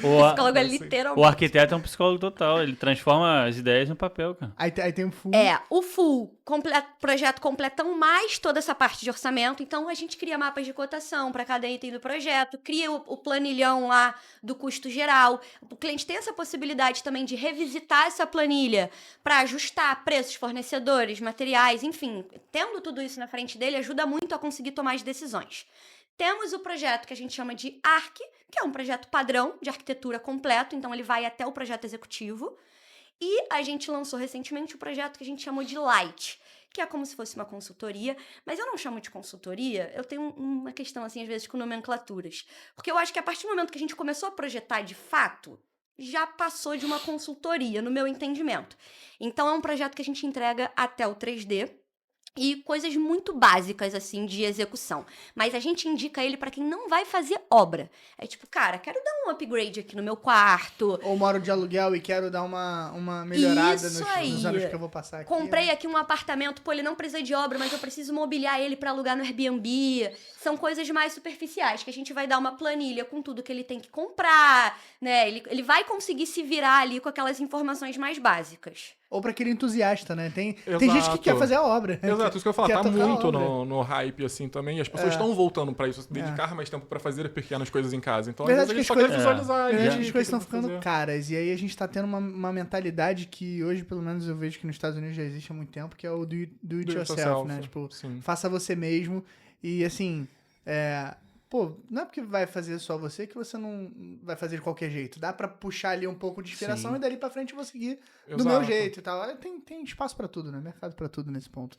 O,
Psicólogo é
o
literalmente.
arquiteto é um psicólogo total. Ele transforma as ideias no papel, cara.
Aí tem o full.
O full, projeto completão, mais toda essa parte de orçamento. Então, a gente cria mapas de cotação para cada item do projeto, cria o planilhão lá do custo geral. O cliente tem essa possibilidade também de revisitar essa planilha para ajustar preços, fornecedores, materiais, enfim. Tendo tudo isso na frente dele, ajuda muito a conseguir tomar as decisões. Temos o projeto que a gente chama de ARC, que é um projeto padrão de arquitetura completo, então ele vai até o projeto executivo. E a gente lançou recentemente o projeto que a gente chamou de Light, que é como se fosse uma consultoria, mas eu não chamo de consultoria, eu tenho uma questão, assim, às vezes, com nomenclaturas. Porque eu acho que a partir do momento que a gente começou a projetar de fato, já passou de uma consultoria, no meu entendimento. Então, é um projeto que a gente entrega até o 3D e coisas muito básicas, assim, de execução. Mas a gente indica ele para quem não vai fazer obra. É tipo, cara, quero dar um upgrade aqui no meu quarto.
Ou moro de aluguel e quero dar uma melhorada
Isso
nos
aí.
anos que eu vou passar aqui.
Comprei aqui um apartamento, pô, ele não precisa de obra, mas eu preciso mobiliar ele para alugar no Airbnb. São coisas mais superficiais, que a gente vai dar uma planilha com tudo que ele tem que comprar, né? Ele vai conseguir se virar ali com aquelas informações mais básicas.
Ou pra aquele entusiasta, né? Tem gente que quer fazer a obra.
Exato, isso que eu ia falar,
Quer
tá
tocar a
muito
obra.
no hype, assim, também. E as pessoas estão voltando pra isso, dedicar mais tempo pra fazer pequenas coisas em casa. Então, às
Verdade
vezes,
que
a gente
as
só quer visualizar.
Na
ali
verdade,
o
as
que
coisas
que
estão
vai
ficando
fazer.
caras. E aí a gente tá tendo uma mentalidade que hoje, pelo menos, eu vejo que nos Estados Unidos já existe há muito tempo, que é o do it yourself, né? Tipo,
Sim.
faça você mesmo. E assim, pô, não é porque vai fazer só você que você não vai fazer de qualquer jeito. Dá pra puxar ali um pouco de inspiração
Sim.
e dali pra frente eu vou seguir do
Exato.
meu jeito e tal. Tem espaço pra tudo, né? Mercado pra tudo nesse ponto.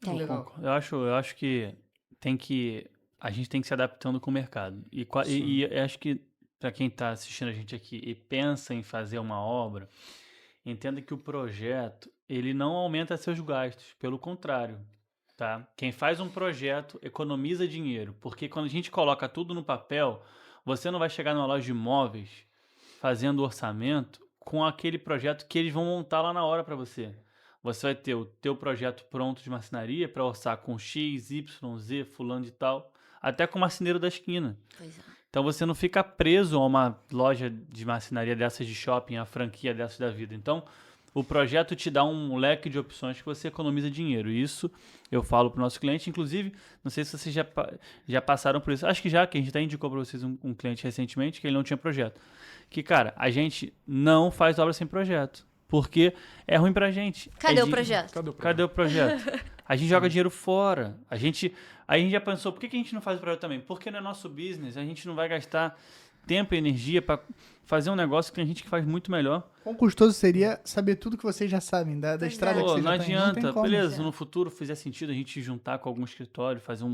Tem.
Legal.
Eu acho que a gente tem que se adaptando com o mercado. E eu acho que para quem está assistindo a gente aqui e pensa em fazer uma obra, entenda que o projeto ele não aumenta seus gastos, pelo contrário, tá? Quem faz um projeto economiza dinheiro, porque quando a gente coloca tudo no papel, você não vai chegar numa loja de imóveis fazendo orçamento com aquele projeto que eles vão montar lá na hora para você. Você vai ter o teu projeto pronto de marcenaria para orçar com X, Y, Z, fulano de tal, até com o marceneiro da esquina.
Pois é.
Então você não fica preso a uma loja de marcenaria dessas de shopping, a franquia dessas da vida. Então o projeto te dá um leque de opções que você economiza dinheiro. Isso eu falo para o nosso cliente. Inclusive, não sei se vocês já passaram por isso. Acho que a gente até indicou para vocês um cliente recentemente que ele não tinha projeto. Que, cara, a gente não faz obra sem projeto. Porque é ruim pra gente.
Cadê o projeto?
Cadê o projeto? A gente joga dinheiro fora. A gente já pensou, por que a gente não faz o projeto também? Porque não é nosso business, a gente não vai gastar tempo e energia para fazer um negócio que tem gente que faz muito melhor.
Quão custoso seria saber tudo que vocês já sabem da
Pois
estrada
é.
que
Pô,
vocês
não
já têm.
adianta.
tem como.
Beleza,
É.
no futuro fizer sentido a gente juntar com algum escritório, fazer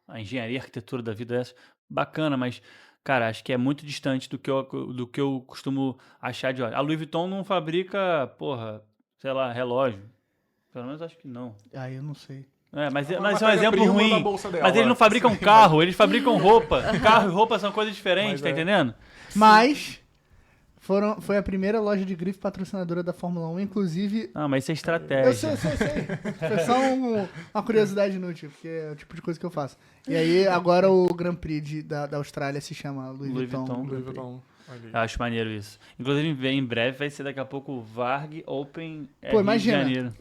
a engenharia, a arquitetura da vida dessa. Bacana, mas, cara, acho que é muito distante do que eu costumo achar de olho. A Louis Vuitton não fabrica, porra, sei lá, relógio. Pelo menos acho que não.
Ah, eu não sei.
Mas é um
matéria-prima
exemplo
da
ruim.
bolsa dela,
Mas eles não fabricam
sim,
carro, eles fabricam roupa. Carro e roupa são coisas diferentes,
Mas
tá
é.
entendendo?
Mas foi a primeira loja de grife patrocinadora da Fórmula 1, inclusive.
Ah, mas isso é
Eu
estratégia.
sei. Foi só uma curiosidade inútil, porque é o tipo de coisa que eu faço. E aí, agora o Grand Prix da Austrália se chama Louis Vuitton.
Vuitton.
Louis Vuitton, ali.
Eu acho maneiro isso. Inclusive, em breve vai ser daqui a pouco o Varg Open
Pô,
Rio de
imagina.
Janeiro.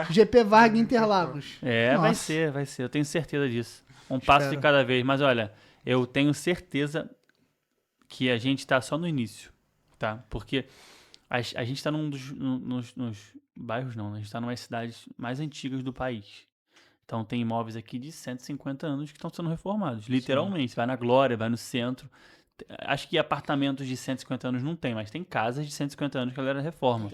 GP Varg Interlagos.
É,
Nossa.
vai ser. Eu tenho certeza disso. Um passo de
Espero.
cada vez. Mas olha, eu tenho certeza que a gente tá só no início, tá? Porque a gente tá nos bairros, não. A gente tá numa das cidades mais antigas do país. Então tem imóveis aqui de 150 anos que estão sendo reformados. Literalmente. Você vai na Glória, vai no centro. Acho que apartamentos de 150 anos não tem, mas tem casas de 150 anos que a galera reforma.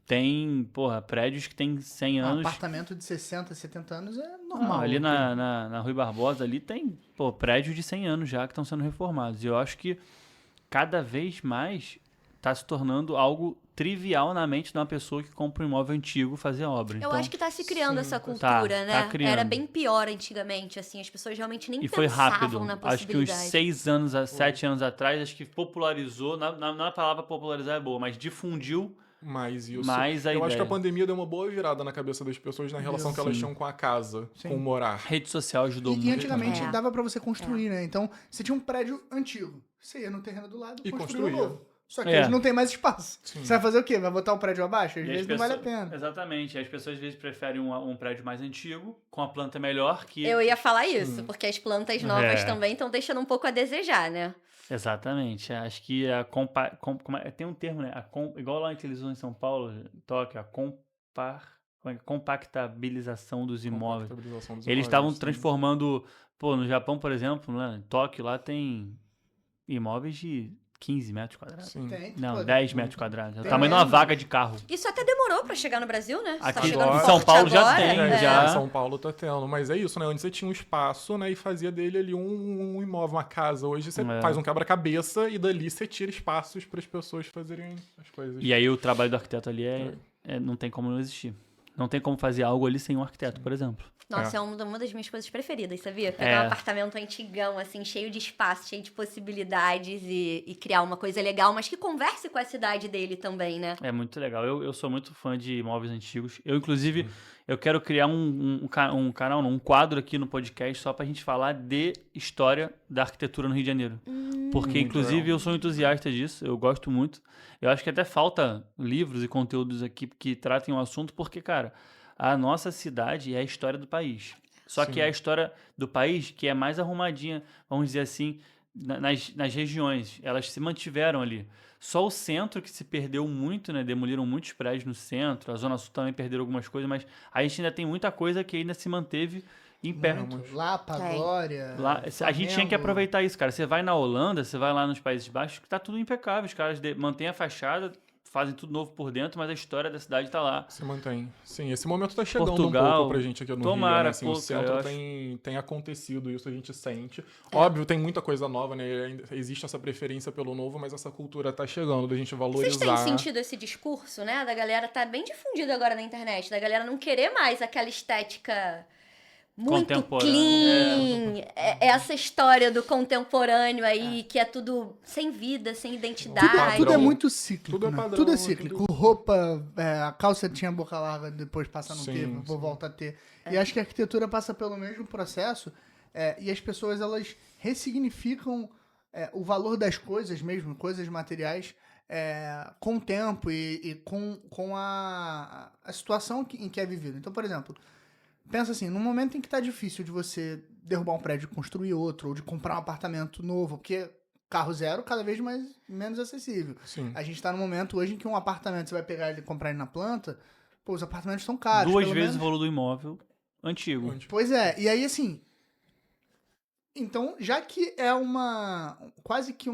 Tem, porra, prédios que tem 100 anos.
Apartamento de 60, 70 anos é normal.
Ali na Rui Barbosa ali tem, pô, prédios de 100 anos já que estão sendo reformados. E eu acho que cada vez mais está se tornando algo trivial na mente de uma pessoa que compra um imóvel antigo fazer obra.
Eu
Então,
acho que tá se criando
sim,
essa
tá
cultura, né?
criando.
Era bem pior antigamente, assim, as pessoas realmente nem
e foi
pensavam
rápido.
na
Acho que uns
possibilidade.
6 anos, 7 anos atrás, acho que popularizou, não a palavra popularizar é boa, mas difundiu
Mais isso.
mais a
Eu acho que a
ideia.
pandemia deu uma boa virada na cabeça das pessoas na relação que elas
Sim.
tinham com a casa,
Sim.
com o morar.
Rede social ajudou
E
muito.
antigamente
É.
dava pra você construir, né? Então, você tinha um prédio antigo. Você ia no terreno do lado
E
construía um
construía.
novo. Só que
É.
hoje não tem mais espaço.
Sim.
Você vai fazer o quê? Vai botar o prédio abaixo? Às
E as
vezes não vale a
pessoas-
pena.
Exatamente. As pessoas às vezes preferem um prédio mais antigo, com a planta melhor, que...
Eu ia falar isso, porque as plantas novas
É.
também estão deixando um pouco a desejar, né?
Exatamente. Acho que tem um termo, né? Igual lá que eles usam em São Paulo, Tóquio, compactabilização dos imóveis.
Compactabilização dos
Eles
imóveis,
estavam
sim.
transformando... Pô, no Japão, por exemplo, né? Em Tóquio, lá tem imóveis de 15 metros quadrados.
Sim.
Tem,
Não,
pô,
10 metros quadrados. É o
Tem
tamanho de uma
mesmo.
vaga de carro.
Isso até demorou pra chegar no Brasil, né? Tá
Aqui
chegando
em
forte
São Paulo já
agora,
tem,
é.
já.
Em São Paulo tá tendo. Mas é isso, né? Antes você tinha um espaço, né? E fazia dele ali um imóvel, uma casa. Hoje você
É.
faz um quebra-cabeça e dali você tira espaços para as pessoas fazerem as coisas.
E aí o trabalho do arquiteto ali não tem como não existir. Não tem como fazer algo ali sem um arquiteto, por exemplo.
Nossa, é uma das minhas coisas preferidas, sabia?
É.
Pegar um apartamento antigão, assim, cheio de espaço, cheio de possibilidades e criar uma coisa legal, mas que converse com a cidade dele também, né?
É muito legal. Eu sou muito fã de imóveis antigos. Eu, inclusive, eu quero criar um canal, não, um quadro aqui no podcast só pra gente falar de história da arquitetura no Rio de Janeiro. Porque,
Muito
inclusive,
legal.
eu sou entusiasta disso, eu gosto muito. Eu acho que até falta livros e conteúdos aqui que tratem o assunto, porque, cara, a nossa cidade é a história do país. Só que
Sim.
é a história do país que é mais arrumadinha, vamos dizer assim, nas regiões. Elas se mantiveram ali. Só o centro que se perdeu muito, né? Demoliram muitos prédios no centro. A Zona Sul também perderam algumas coisas, mas a gente ainda tem muita coisa que ainda se manteve em pé.
Muito. Lapa,
Tem.
Glória.
Lá, a gente tinha que aproveitar isso, cara. Você vai na Holanda, você vai lá nos Países Baixos, que tá tudo impecável. Os caras mantêm a fachada, fazem tudo novo por dentro, mas a história da cidade tá lá.
Se mantém. Sim, esse momento tá chegando
Portugal,
um pouco pra gente aqui no
tomara,
Rio, né? Assim,
pô,
o
cara,
centro
eu acho.
tem acontecido isso, a gente sente. Óbvio, tem muita coisa nova, né? Ainda existe essa preferência pelo novo, mas essa cultura tá chegando, da gente
Vocês
valorizar.
têm sentido esse discurso, né? Da galera tá bem difundido agora na internet, da galera não querer mais aquela estética muito
Contemporânea,
clean. Essa história do contemporâneo aí, que é tudo sem vida, sem identidade.
Tudo é
Padrão.
muito cíclico,
Tudo é
né?
padrão,
Tudo é
é
cíclico. Roupa, a calça tinha boca larga, depois passa a não
Sim,
ter, depois
sim.
volta a ter. E acho que a arquitetura passa pelo mesmo processo, e as pessoas, elas ressignificam o valor das coisas mesmo, coisas materiais, com o tempo e com a situação em que é vivido. Então, por exemplo, pensa assim, no momento em que tá difícil de você derrubar um prédio e construir outro, ou de comprar um apartamento novo, porque carro zero cada vez menos acessível.
Sim.
A gente tá num momento hoje em que um apartamento você vai pegar ele e comprar ele na planta, pô, os apartamentos estão caros.
Duas
pelo
vezes o
menos.
valor do imóvel antigo.
Pois é, e aí assim, então já que é quase que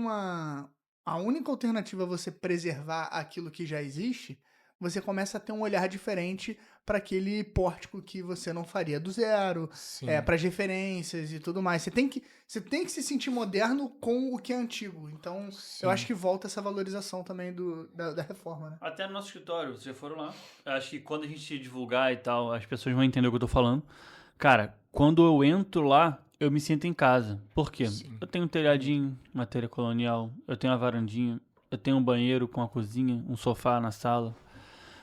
a única alternativa a você preservar aquilo que já existe, você começa a ter um olhar diferente para aquele pórtico que você não faria do zero,
Sim.
para as referências e tudo mais. Você tem que se sentir moderno com o que é antigo. Então,
Sim.
eu acho que volta essa valorização também da reforma, né?
Até no nosso escritório, vocês já foram lá. Eu acho que quando a gente divulgar e tal, as pessoas vão entender o que eu tô falando. Cara, quando eu entro lá, eu me sinto em casa. Por quê?
Sim.
Eu tenho um telhadinho, matéria colonial, eu tenho uma varandinha, eu tenho um banheiro com a cozinha, um sofá na sala.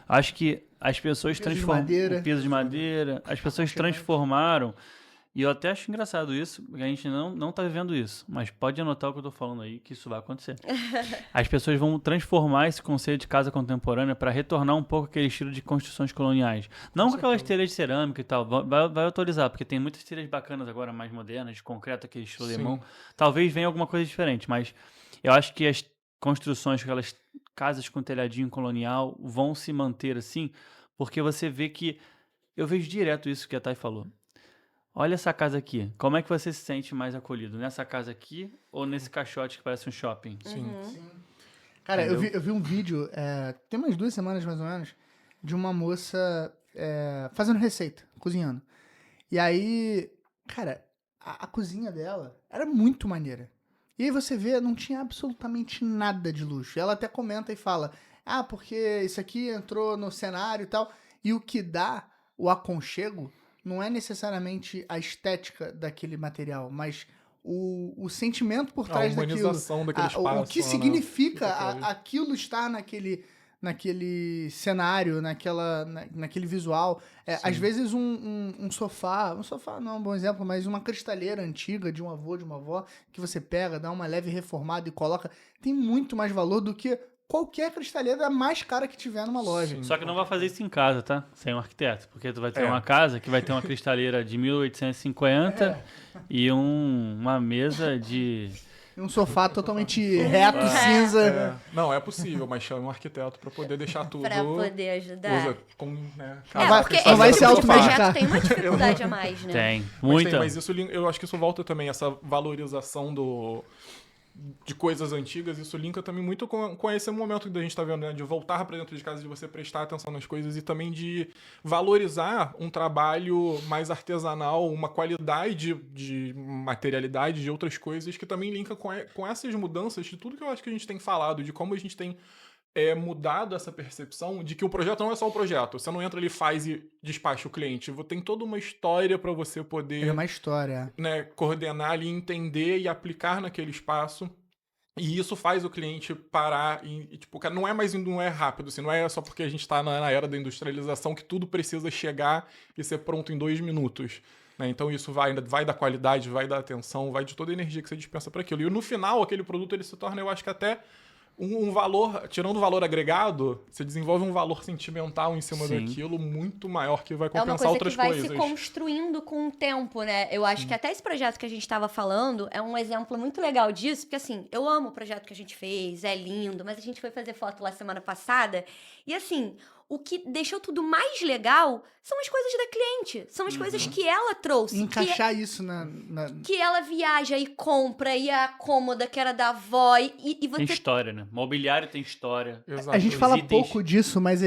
Acho que as pessoas
Piso de
transformaram.
madeira.
O piso de madeira. As pessoas transformaram. E eu até acho engraçado isso, porque a gente não tá vivendo isso. Mas pode anotar o que eu tô falando aí, que isso vai acontecer. As pessoas vão transformar esse conceito de casa contemporânea para retornar um pouco aquele estilo de construções coloniais. Não com aquelas telhas de cerâmica e tal. Vai atualizar, porque tem muitas telhas bacanas agora, mais modernas, de concreto, aquele estilo
Sim.
alemão. Talvez venha alguma coisa diferente, mas eu acho que as construções, aquelas casas com telhadinho colonial, vão se manter assim, porque você vê que... Eu vejo direto isso que a Thay falou. Olha essa casa aqui. Como é que você se sente mais acolhido? Nessa casa aqui ou nesse caixote que parece um shopping?
Sim.
Cara,
Entendeu?
eu vi um vídeo, tem umas 2 semanas mais ou menos, de uma moça fazendo receita, cozinhando. E aí, cara, a cozinha dela era muito maneira. E aí você vê, não tinha absolutamente nada de luxo. Ela até comenta e fala, porque isso aqui entrou no cenário e tal. E o que dá o aconchego não é necessariamente a estética daquele material, mas o sentimento por
A
trás daquilo.
humanização daquele espaço.
O que
né?
significa
Fica aquele-
aquilo estar naquele cenário, naquele visual. Às vezes um sofá não é um bom exemplo, mas uma cristaleira antiga de um avô, de uma avó, que você pega, dá uma leve reformada e coloca, tem muito mais valor do que qualquer cristaleira mais cara que tiver numa loja.
Sim.
Só que não vai fazer isso em casa, tá? Sem um arquiteto. Porque tu vai ter
É.
uma casa que vai ter uma cristaleira de 1850 e uma mesa de...
E um sofá totalmente reto, cinza.
Não, é possível, mas chama um arquiteto pra poder deixar tudo.
Pra poder ajudar.
Usa com, né,
Não vai-
Porque
não vai
esse
se
tipo de projeto
automedicar.
tem uma dificuldade a mais, né?
Tem,
Mas
muita.
mas isso, eu acho que isso volta também, essa valorização de coisas antigas, isso linka também muito com esse momento que a gente tá vendo, né? De voltar para dentro de casa, de você prestar atenção nas coisas e também de valorizar um trabalho mais artesanal, uma qualidade de materialidade, de outras coisas que também linka com essas mudanças de tudo que eu acho que a gente tem falado, de como a gente tem mudado essa percepção de que o projeto não é só o projeto. Você não entra ali, faz e despacha o cliente. Tem toda uma história para você poder...
É uma história.
Né, coordenar ali, entender e aplicar naquele espaço. E isso faz o cliente parar e tipo, cara, não é rápido, assim, não é só porque a gente está na era da industrialização que tudo precisa chegar e ser pronto em 2 minutos. Né? Então isso vai da qualidade, vai da atenção, vai de toda a energia que você dispensa para aquilo. E no final, aquele produto ele se torna, eu acho que até um valor, tirando o valor agregado, você desenvolve um valor sentimental em cima daquilo muito maior que vai compensar outras coisas.
É uma coisa que vai se construindo com o tempo, né? Eu acho que até esse projeto que a gente estava falando é um exemplo muito legal disso, porque assim, eu amo o projeto que a gente fez, é lindo, mas a gente foi fazer foto lá semana passada e assim, o que deixou tudo mais legal são as coisas da cliente, são as coisas que ela trouxe.
Encaixar isso
que ela viaja e compra, e a cômoda que era da avó, e você...
Tem história, né? Mobiliário tem história.
Exato.
A gente fala
itens...
pouco disso, mas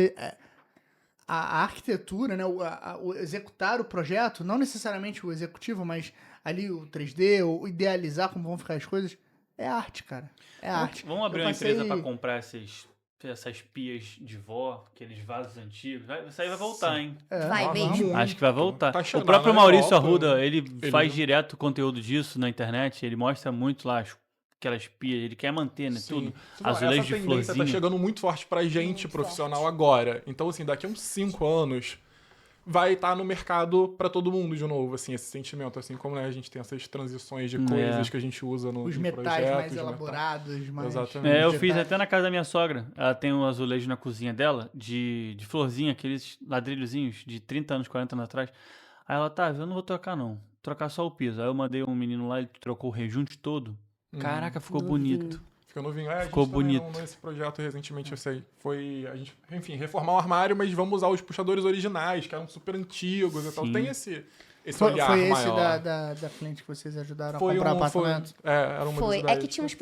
a arquitetura, né, o executar o projeto, não necessariamente o executivo, mas ali o 3D, o idealizar como vão ficar as coisas, é arte, cara. É arte.
Vamos abrir uma empresa para comprar essas pias de vó, aqueles vasos antigos. Isso aí vai voltar, hein?
Vai mesmo.
Acho que vai voltar.
Tá
O próprio Maurício Arruda, ele
Ele
faz direto conteúdo disso na internet. Ele mostra muito lá aquelas pias. Ele quer manter, né?
Sim.
Tudo. Azulejo de
Essa tendência
florzinha.
tá chegando muito forte pra gente,
Muito
profissional,
forte.
agora. Então, assim, daqui a uns 5 anos vai estar no mercado pra todo mundo de novo, assim, esse sentimento, assim como, né, a gente tem essas transições de coisas que a gente usa no
Os
em
metais
projetos,
mais
de metal.
elaborados, mais...
Exatamente.
Eu fiz
vegetais.
até na casa da minha sogra. Ela tem um azulejo na cozinha dela, de florzinha, aqueles ladrilhozinhos de 30 anos, 40 anos atrás. Aí ela, tá, eu não vou trocar não. Trocar só o piso. Aí eu mandei um menino lá, ele trocou o rejunte todo. Caraca, ficou bonito.
Fica novinho.
Ficou
a gente também
bonito.
nesse projeto recentemente, eu sei. Foi, a gente, enfim, reformar o armário, mas vamos usar os puxadores originais, que eram super antigos e tal.
Sim.
Tem esse
Foi
olhar
esse
maior.
da cliente que vocês ajudaram
Foi
a comprar
um,
apartamento?
era uma
Foi.
das
É que
ideias.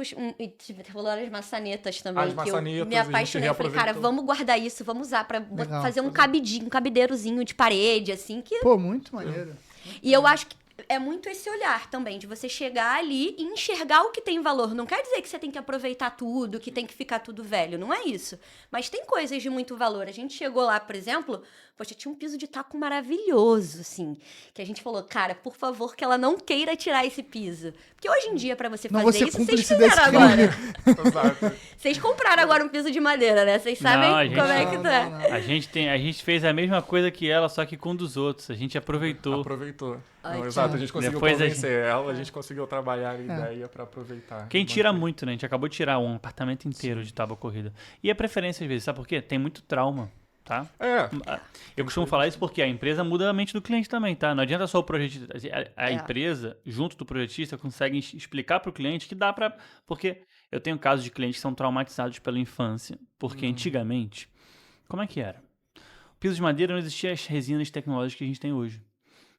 tinha rolaram as maçanetas também.
As
que
maçanetas,
eu me
a gente
apaixonei. Eu falei, cara,
reaproveitou.
vamos guardar isso, vamos usar pra
Legal.
fazer um cabidinho, um cabideirozinho de parede, assim, que...
Pô, muito maneiro.
E eu acho que é muito esse olhar também, de você chegar ali e enxergar o que tem valor. Não quer dizer que você tem que aproveitar tudo, que tem que ficar tudo velho. Não é isso. Mas tem coisas de muito valor. A gente chegou lá, por exemplo, poxa, tinha um piso de taco maravilhoso, assim. Que a gente falou, cara, por favor, que ela não queira tirar esse piso. Porque hoje em dia, pra você
Não
fazer
vou ser
isso, vocês
cúmplice
fizeram
desse
agora.
Exato.
Vocês compraram agora um piso de madeira, né? Vocês sabem
Não, a gente
como é que
não,
tá.
não.
A gente fez a mesma coisa que ela, só que com um dos outros. A gente aproveitou.
Aproveitou.
Ai,
Não,
que
exato,
bom.
a gente conseguiu
Depois a
convencer ela, a gente conseguiu trabalhar a ideia pra aproveitar.
Quem tira
Manter.
muito, né? A gente acabou de tirar um apartamento inteiro de tábua corrida. E a preferência, às vezes, sabe por quê? Tem muito trauma, tá? Eu costumo falar isso porque a empresa muda a mente do cliente também, tá? Não adianta só o projetista. A empresa, junto do projetista, consegue explicar pro cliente que dá pra... Porque eu tenho casos de clientes que são traumatizados pela infância. Porque antigamente, como é que era? O piso de madeira não existia as resinas tecnológicas que a gente tem hoje.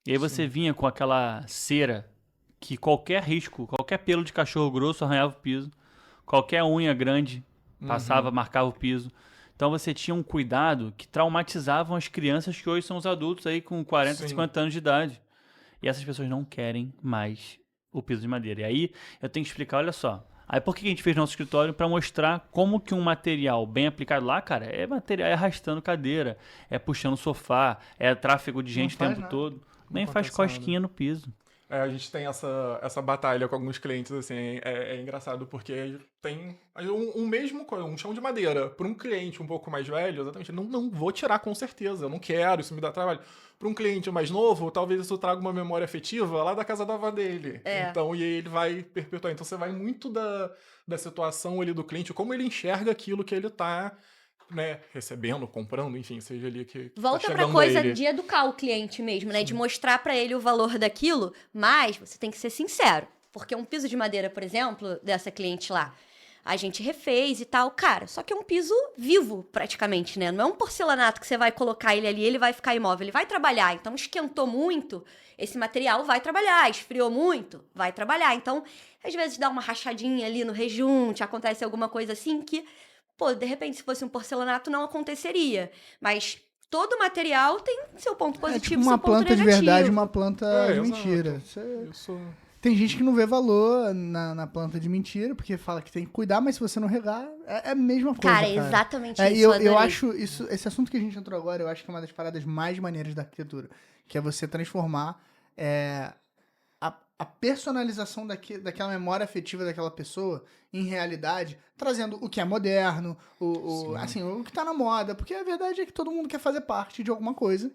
E aí você vinha com aquela cera que qualquer risco, qualquer pelo de cachorro grosso arranhava o piso, qualquer unha grande passava, marcava o piso. Então você tinha um cuidado que traumatizavam as crianças que hoje são os adultos aí com 40,
Sim.
50 anos de idade. E essas pessoas não querem mais o piso de madeira. E aí eu tenho que explicar, olha só. Aí por que a gente fez nosso escritório? Para mostrar como que um material bem aplicado lá, cara, é material, é arrastando cadeira, é puxando sofá, é tráfego de gente o
faz
tempo
nada.
todo. Nem faz
acontece nada.
cosquinha no piso.
A gente tem essa batalha com alguns clientes, assim, é engraçado, porque tem um chão de madeira para um cliente um pouco mais velho, exatamente, não vou tirar com certeza, eu não quero, isso me dá trabalho. Para um cliente mais novo, talvez isso traga uma memória afetiva lá da casa da avó dele. Então, e aí ele vai perpetuar. Então, você vai muito da situação ali do cliente, como ele enxerga aquilo que ele tá, né, recebendo, comprando, enfim, seja ali que
Volta
tá
pra
chegando
coisa
a ele.
de educar o cliente mesmo, né? De mostrar pra ele o valor daquilo, mas você tem que ser sincero. Porque um piso de madeira, por exemplo, dessa cliente lá, a gente refez e tal. Cara, só que é um piso vivo, praticamente, né? Não é um porcelanato que você vai colocar ele ali, ele vai ficar imóvel. Ele vai trabalhar. Então, esquentou muito, esse material vai trabalhar. Esfriou muito, vai trabalhar. Então, às vezes dá uma rachadinha ali no rejunte, acontece alguma coisa assim que, pô, de repente, se fosse um porcelanato, não aconteceria. Mas todo material tem seu ponto
É
positivo,
tipo uma
seu ponto
planta de
negativo.
verdade, uma planta de
exato.
mentira.
Isso.
Tem gente que não vê valor na planta de mentira, porque fala que tem que cuidar, mas se você não regar, é a mesma coisa.
Cara, é exatamente
É,
isso.
e eu
adorei.
acho esse assunto que a gente entrou agora, eu acho que é uma das paradas mais maneiras da arquitetura, que é você transformar a personalização daquela memória afetiva daquela pessoa em realidade, trazendo o que é moderno, assim, o que tá na moda, porque a verdade é que todo mundo quer fazer parte de alguma coisa.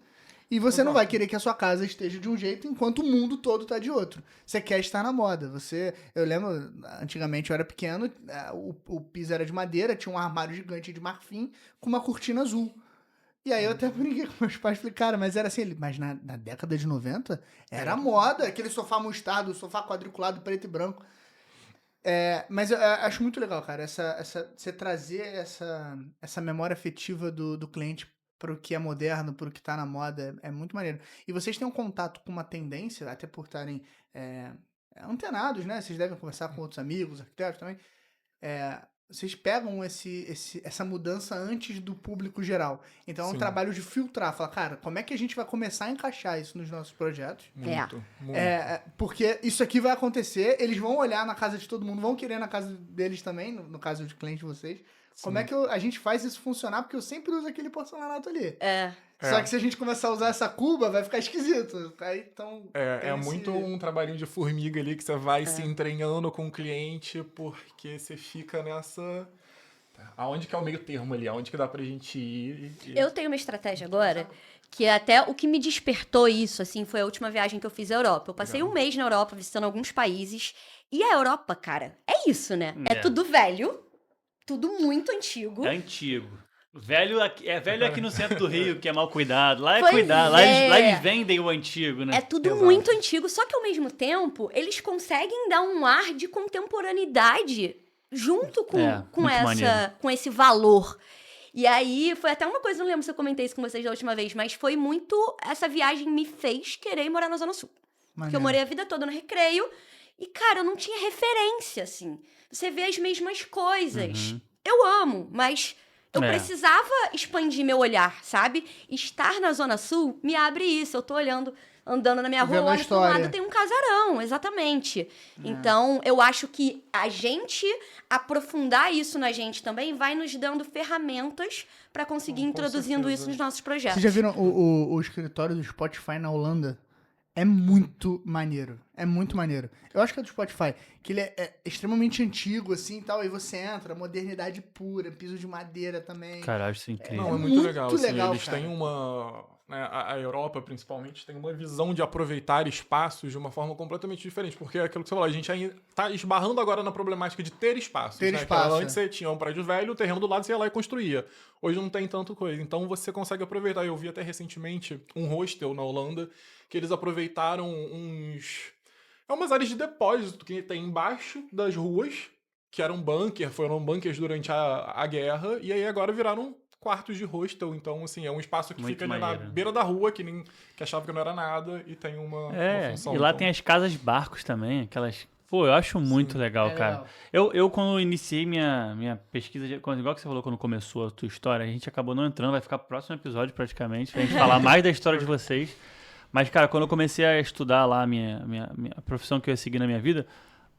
E você não vai querer que a sua casa esteja de um jeito enquanto o mundo todo tá de outro. Você quer estar na moda. Eu lembro, antigamente eu era pequeno, o piso era de madeira, tinha um armário gigante de marfim com uma cortina azul. E aí eu até brinquei com meus pais, falei, cara, mas era assim, mas na década de 90 era moda, aquele sofá mostardo, sofá quadriculado, preto e branco. Mas eu acho muito legal, cara, você trazer essa memória afetiva do cliente para o que é moderno, para o que tá na moda, é muito maneiro. E vocês têm um contato com uma tendência, até por estarem antenados, né? Vocês devem conversar com outros amigos, arquitetos também. Vocês pegam essa mudança antes do público geral. Então é um
Sim.
trabalho de filtrar. Falar, cara, como é que a gente vai começar a encaixar isso nos nossos projetos?
Muito.
Porque isso aqui vai acontecer, eles vão olhar na casa de todo mundo, vão querer na casa deles também, no caso de cliente de vocês. Como é que a gente faz isso funcionar? Porque eu sempre uso aquele porcelanato ali. Só que se a gente começar a usar essa cuba, vai ficar esquisito. Aí, então,
muito um trabalhinho de formiga ali que você vai se entranhando com o cliente, porque você fica nessa... Aonde que é o meio termo ali? Aonde que dá pra gente ir?
Eu tenho uma estratégia agora, que até o que me despertou isso, assim, foi a última viagem que eu fiz à Europa. Eu passei um mês na Europa, visitando alguns países. E a Europa, cara, é isso, né? É tudo velho, tudo muito antigo.
É antigo. Velho aqui no centro do Rio, que é mal cuidado. Lá é
Pois
cuidado.
é.
Lá eles vendem o antigo, né?
É tudo muito antigo, só que ao mesmo tempo, eles conseguem dar um ar de contemporaneidade junto com esse valor. E aí, foi até uma coisa, não lembro se eu comentei isso com vocês da última vez, mas foi muito... Essa viagem me fez querer morar na Zona Sul. Porque eu morei a vida toda no Recreio e, cara, eu não tinha referência, assim. Você vê as mesmas coisas. Eu amo, mas... Eu precisava expandir meu olhar, sabe? Estar na Zona Sul me abre isso. Eu tô andando na minha rua, olho pro lado, tem um casarão, exatamente. Então, eu acho que a gente aprofundar isso na gente também vai nos dando ferramentas para conseguir introduzindo isso nos nossos projetos.
Vocês já viram o escritório do Spotify na Holanda? É muito maneiro. É muito maneiro. Eu acho que é do Spotify, que ele é extremamente antigo, assim, e tal. Aí você entra, modernidade pura, piso de madeira também.
Caralho, isso é incrível.
Não, é muito legal.
Muito
Assim,
legal,
eles
cara.
têm uma... Né, a Europa, principalmente, tem uma visão de aproveitar espaços de uma forma completamente diferente. Porque é aquilo que você falou, a gente ainda tá esbarrando agora na problemática de ter espaços.
Ter
né?
espaço,
Antes você tinha um prédio velho, o terreno do lado você ia lá e construía. Hoje não tem tanto coisa. Então você consegue aproveitar. Eu vi até recentemente um hostel na Holanda que eles aproveitaram umas áreas de depósito que tem embaixo das ruas, que eram foram bunkers durante a guerra, e aí agora viraram quartos de hostel. Então, assim, é um espaço que
Muito
fica ali
maneiro.
na beira da rua, que achava que não era nada, e tem uma função.
E lá
então.
tem as casas barcos também, aquelas... Pô, eu acho muito legal, cara.
legal.
Eu, quando iniciei minha pesquisa, igual que você falou quando começou a tua história, a gente acabou não entrando, vai ficar pro próximo episódio praticamente, pra gente falar mais da história de vocês. Mas, cara, quando eu comecei a estudar lá a profissão que eu ia seguir na minha vida,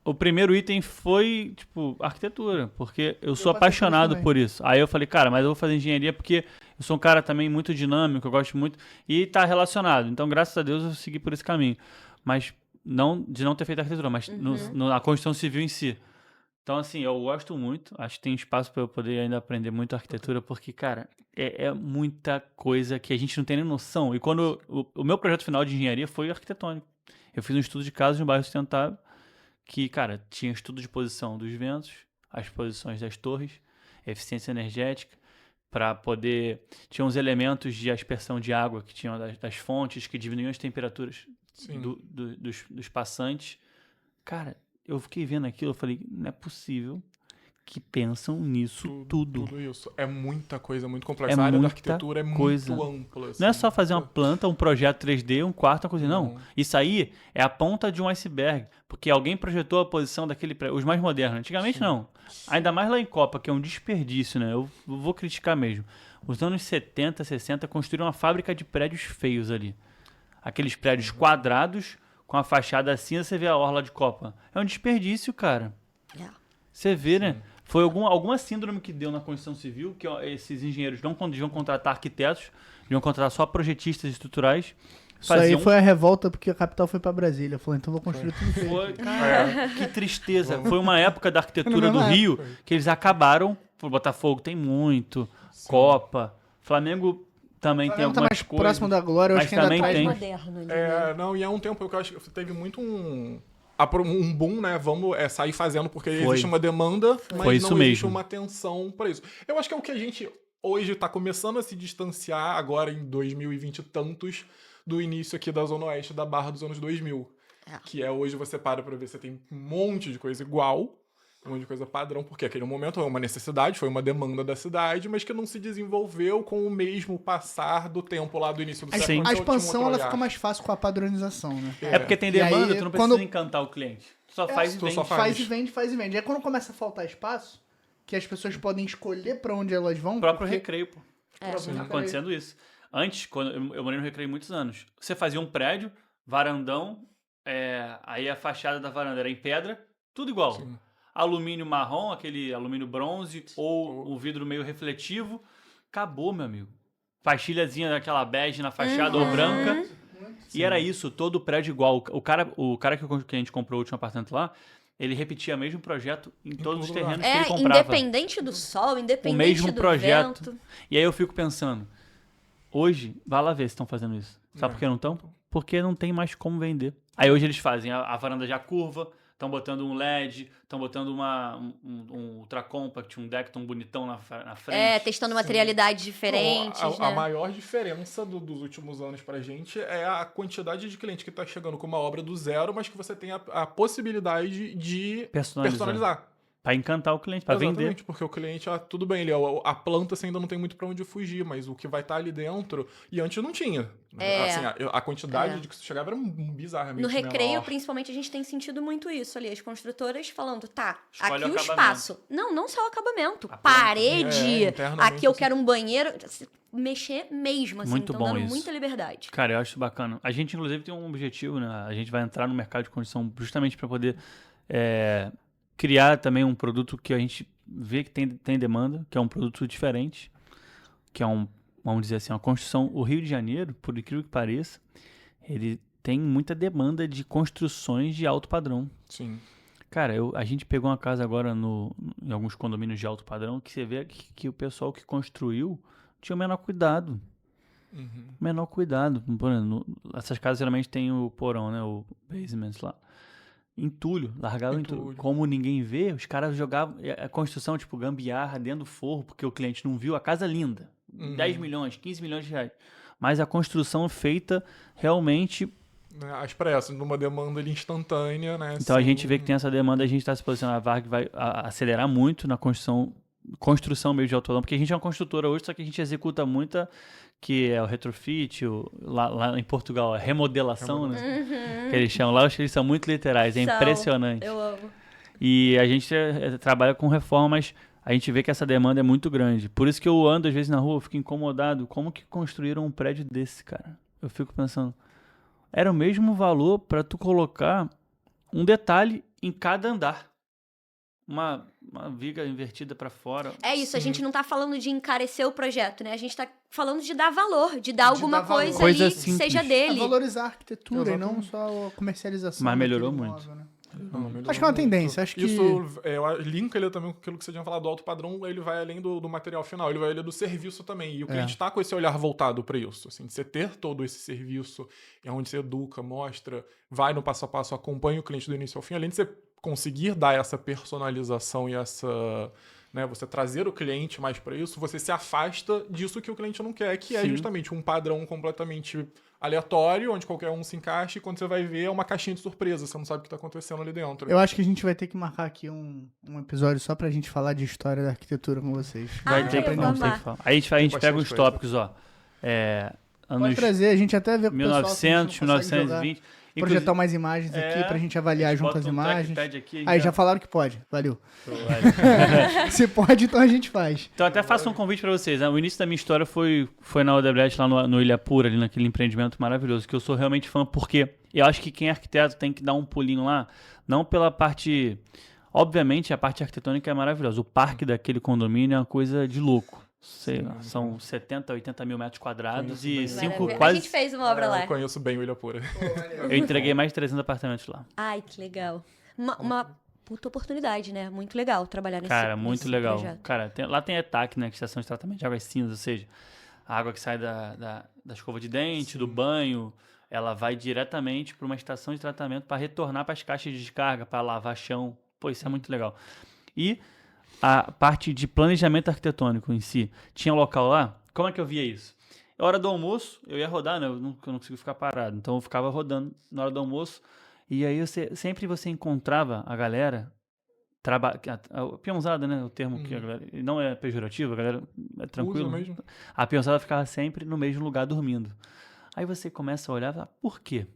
o primeiro item foi, tipo, arquitetura, porque eu sou apaixonado por isso. Aí eu falei, cara, mas eu vou fazer engenharia porque eu sou um cara também muito dinâmico, eu gosto muito, e tá relacionado. Então, graças a Deus, eu segui por esse caminho. Mas de não ter feito arquitetura, mas na construção civil em si. Então, assim, eu gosto muito, acho que tem espaço para eu poder ainda aprender muito arquitetura, porque, cara, é muita coisa que a gente não tem nem noção. E quando o meu projeto final de engenharia foi arquitetônico. Eu fiz um estudo de casas no bairro sustentável, que, cara, tinha estudo de posição dos ventos, as posições das torres, eficiência energética, para poder... Tinha uns elementos de aspersão de água que tinham das fontes, que diminuíam as temperaturas dos passantes. Cara, eu fiquei vendo aquilo, eu falei, não é possível que pensam nisso tudo.
Tudo isso. É muita coisa, muito complexa.
É
A área da
muita
arquitetura é
coisa.
muito ampla.
Não é
assim.
só fazer uma planta, um projeto 3D, um quarto, uma coisa. Não. Isso aí é a ponta de um iceberg. Porque alguém projetou a posição daquele prédio. Os mais modernos. Antigamente não. Ainda mais lá em Copa, que é um desperdício, né? Eu vou criticar mesmo. Os anos 70, 60 construíram uma fábrica de prédios feios ali. Aqueles prédios quadrados com a fachada cinza, você vê a orla de Copa. É um desperdício, cara. Você vê, né? Foi alguma síndrome que deu na construção civil, que ó, esses engenheiros não deviam contratar arquitetos, deviam contratar só projetistas estruturais.
Isso aí foi a revolta porque a capital foi pra Brasília. Falou, então vou construir tudo feio.
Foi, cara, que tristeza. Foi uma época da arquitetura do Rio que eles acabaram. O Botafogo tem muito, Copa, Flamengo também tem
Flamengo tá
algumas
mais
coisas.
próximo da glória, eu
mas
acho que ainda
também
traz
tem.
mais.
Moderno,
Não, e há um tempo que eu acho que teve muito um boom, né? Vamos sair fazendo porque existe uma demanda, mas
Foi isso
não existe
mesmo.
uma atenção para isso. Eu acho que é o que a gente hoje tá começando a se distanciar agora em 2020 e tantos do início aqui da Zona Oeste da Barra dos anos 2000. Que é hoje você para pra ver, você tem um monte de coisa igual, um monte de coisa padrão, porque aquele momento é uma necessidade, foi uma demanda da cidade, mas que não se desenvolveu com o mesmo passar do tempo lá do início do século.
Sim.
A
Então, tinha um
expansão
outro
ela
olhar.
fica mais fácil com a padronização, né?
É porque tem
E
demanda,
aí,
tu não
quando-
precisa encantar o cliente. Tu só faz e
tu
vende.
só
Faz e vende, faz e vende. Aí quando começa a faltar espaço, que as pessoas podem escolher pra onde elas vão.
O próprio
porque-
Recreio, pô.
Próprio
Tá
Recreio.
acontecendo isso. Antes, quando eu morei no Recreio muitos anos, você fazia um prédio, varandão, aí a fachada da varanda era em pedra, tudo igual.
Sim.
Alumínio marrom, aquele alumínio bronze, ou um vidro meio refletivo. Acabou, meu amigo. Pastilhazinha daquela bege na fachada ou branca. E era isso, todo o prédio igual. O cara que a gente comprou o último apartamento lá, ele repetia o mesmo projeto em todos os
todo lugar.
terrenos que ele comprava.
Independente do sol, independente
O mesmo
do
projeto.
vento.
E aí eu fico pensando, hoje, vai lá ver se estão fazendo isso. Sabe por que não estão? Porque não tem mais como vender. Aí hoje eles fazem a varanda já curva, estão botando um LED, estão botando um Ultra Compact, um Decton bonitão na frente.
Testando materialidades diferentes,
A
né?
maior diferença dos últimos anos pra gente é a quantidade de cliente que tá chegando com uma obra do zero, mas que você tem a possibilidade de personalizar.
Pra encantar o cliente, pra
Exatamente,
vender.
porque o cliente, tudo bem, a planta você ainda não tem muito pra onde fugir, mas o que vai estar ali dentro, e antes não tinha. Assim, a quantidade de que isso chegava era bizarramente
No Recreio,
menor.
principalmente, a gente tem sentido muito isso ali. As construtoras falando, tá,
Escolhe
aqui
o
o
acabamento.
espaço. Não só o acabamento.
A planta.
Parede.
internamente,
Aqui eu
assim.
quero um banheiro. Mexer mesmo, assim.
Muito
Tão
bom
dando
isso.
muita liberdade.
Cara, eu acho bacana. A gente, inclusive, tem um objetivo, né? A gente vai entrar no mercado de construção justamente para poder criar também um produto que a gente vê que tem demanda, que é um produto diferente, que é vamos dizer assim, uma construção. O Rio de Janeiro, por incrível que pareça, ele tem muita demanda de construções de alto padrão.
Sim.
Cara, a gente pegou uma casa agora em alguns condomínios de alto padrão que você vê que o pessoal que construiu tinha o menor cuidado. Menor cuidado. Por exemplo, essas casas geralmente tem o porão, né? O basement lá. Entulho, largaram entulho. Como ninguém vê, os caras jogavam a construção, tipo, gambiarra dentro do forro, porque o cliente não viu a casa linda. 10 milhões, 15 milhões de reais. Mas a construção feita realmente.
Às pressas, numa demanda ali instantânea, né?
Então a gente vê que tem essa demanda, a gente está se posicionando. A Varg vai acelerar muito na construção mesmo de alto padrão, porque a gente é uma construtora hoje, só que a gente executa muita, que é o retrofit, lá em Portugal, a remodelação, né? Que eles chamam lá, eu acho que eles são muito literais, é impressionante.
Eu amo.
E a gente trabalha com reforma, mas a gente vê que essa demanda é muito grande. Por isso que eu ando às vezes na rua, eu fico incomodado. Como que construíram um prédio desse, cara? Eu fico pensando, era o mesmo valor para tu colocar um detalhe em cada andar. Uma viga invertida para fora.
É isso, a gente não tá falando de encarecer o projeto, né? A gente tá falando de dar valor, de dar alguma
dar valor.
coisa
Coisa
ali que
simples.
seja dele.
Valorizar a arquitetura e não
Exatamente.
só a comercialização.
Mas melhorou
daquele
muito.
imóvel, né?
Melhorou
Acho que é uma
muito.
tendência, acho que-
Isso linka ele também com aquilo que você tinha falado do alto padrão, ele vai além do material final, ele vai além do serviço também. E o cliente tá com esse olhar voltado para isso. Assim, de você ter todo esse serviço, é onde você educa, mostra, vai no passo a passo, acompanha o cliente do início ao fim, além de você conseguir dar essa personalização e né, você trazer o cliente mais para isso, você se afasta disso que o cliente não quer, que é
Sim.
justamente um padrão completamente aleatório, onde qualquer um se encaixa e quando você vai ver é uma caixinha de surpresa, você não sabe o que está acontecendo ali dentro.
Eu acho que a gente vai ter que marcar aqui um episódio só pra gente falar de história da arquitetura com vocês.
Vai
Ah,
ter
eu
que
vou
não, tem
amar.
que falar. Aí a gente pega
bastante
os
coisa.
tópicos, ó.
Pode
Anos
trazer, a gente até vê com o pessoal se a gente não
1900,
consegue
1920.
jogar, projetar umas imagens aqui pra gente avaliar junto as imagens. Aí já falaram que pode, valeu. Se pode, então a gente faz.
Então até faço um convite pra vocês, né? O início da minha história foi na Odebrecht, lá no Ilhapura, ali naquele empreendimento maravilhoso, que eu sou realmente fã, porque eu acho que quem é arquiteto tem que dar um pulinho lá, não pela parte... Obviamente a parte arquitetônica é maravilhosa, o parque daquele condomínio é uma coisa de louco. Sei lá, são 70, 80 mil metros quadrados e
Maravilha. A
quase...
gente fez uma obra lá.
Eu conheço bem o Ilhapura.
Eu entreguei mais de 300 apartamentos lá.
Ai, que legal. Uma puta oportunidade, né? Muito legal trabalhar nesse
Cara, muito
nesse
legal.
projeto.
Cara, lá tem a ETAC, né? Que é a Estação de Tratamento de Águas Cinzas, ou seja, a água que sai da escova de dente, do banho, ela vai diretamente para uma estação de tratamento para retornar para as caixas de descarga, para lavar chão. Pô, isso é muito legal. E a parte de planejamento arquitetônico em si. Tinha local lá? Como é que eu via isso? Na hora do almoço, eu ia rodar, né? Eu não conseguia ficar parado. Então eu ficava rodando na hora do almoço. E aí sempre você encontrava a galera, a peãozada, né? O termo que a galera... Não é pejorativo, a galera é tranquilo.
Usa mesmo.
A peãozada ficava sempre no mesmo lugar dormindo. Aí você começa a olhar e fala, por quê?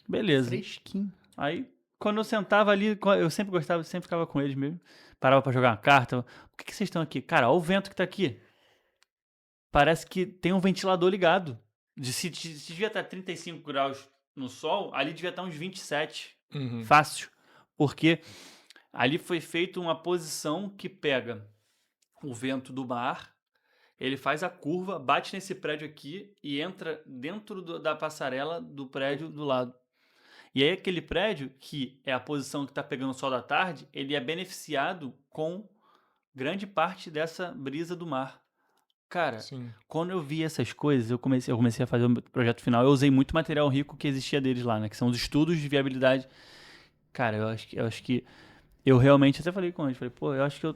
Beleza.
Fresquinho.
Aí, quando eu sentava ali, eu sempre gostava, sempre ficava com eles mesmo. Parava pra jogar uma carta. Por que vocês estão aqui? Cara, olha o vento que tá aqui. Parece que tem um ventilador ligado. Se devia estar 35 graus no sol, ali devia estar uns 27. Fácil. Porque ali foi feita uma posição que pega o vento do mar, ele faz a curva, bate nesse prédio aqui e entra dentro da passarela do prédio do lado. E aí aquele prédio, que é a posição que está pegando o sol da tarde, ele é beneficiado com grande parte dessa brisa do mar. Cara, quando eu vi essas coisas, eu comecei a fazer o projeto final, eu usei muito material rico que existia deles lá, né? Que são os estudos de viabilidade. Cara, eu acho que eu realmente, até falei com eles, falei, pô, eu acho que eu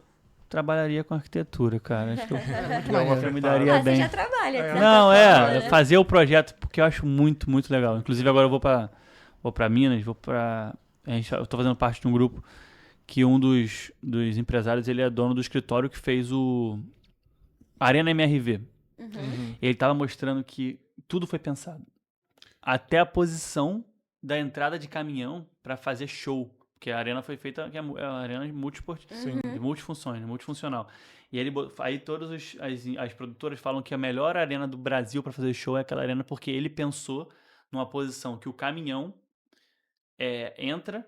trabalharia com arquitetura, cara. Acho que eu me daria bem.
Você já trabalha, de certa
Não,
forma, né?
fazer o projeto, porque eu acho muito, muito legal. Inclusive agora eu vou pra Minas, eu tô fazendo parte de um grupo que um dos empresários, ele é dono do escritório que fez o Arena MRV. Ele tava mostrando que tudo foi pensado. Até a posição da entrada de caminhão para fazer show. Porque a arena foi feita, que é a arena de multifunções, multifuncional. E aí todas as produtoras falam que a melhor arena do Brasil para fazer show é aquela arena porque ele pensou numa posição que o caminhão entra,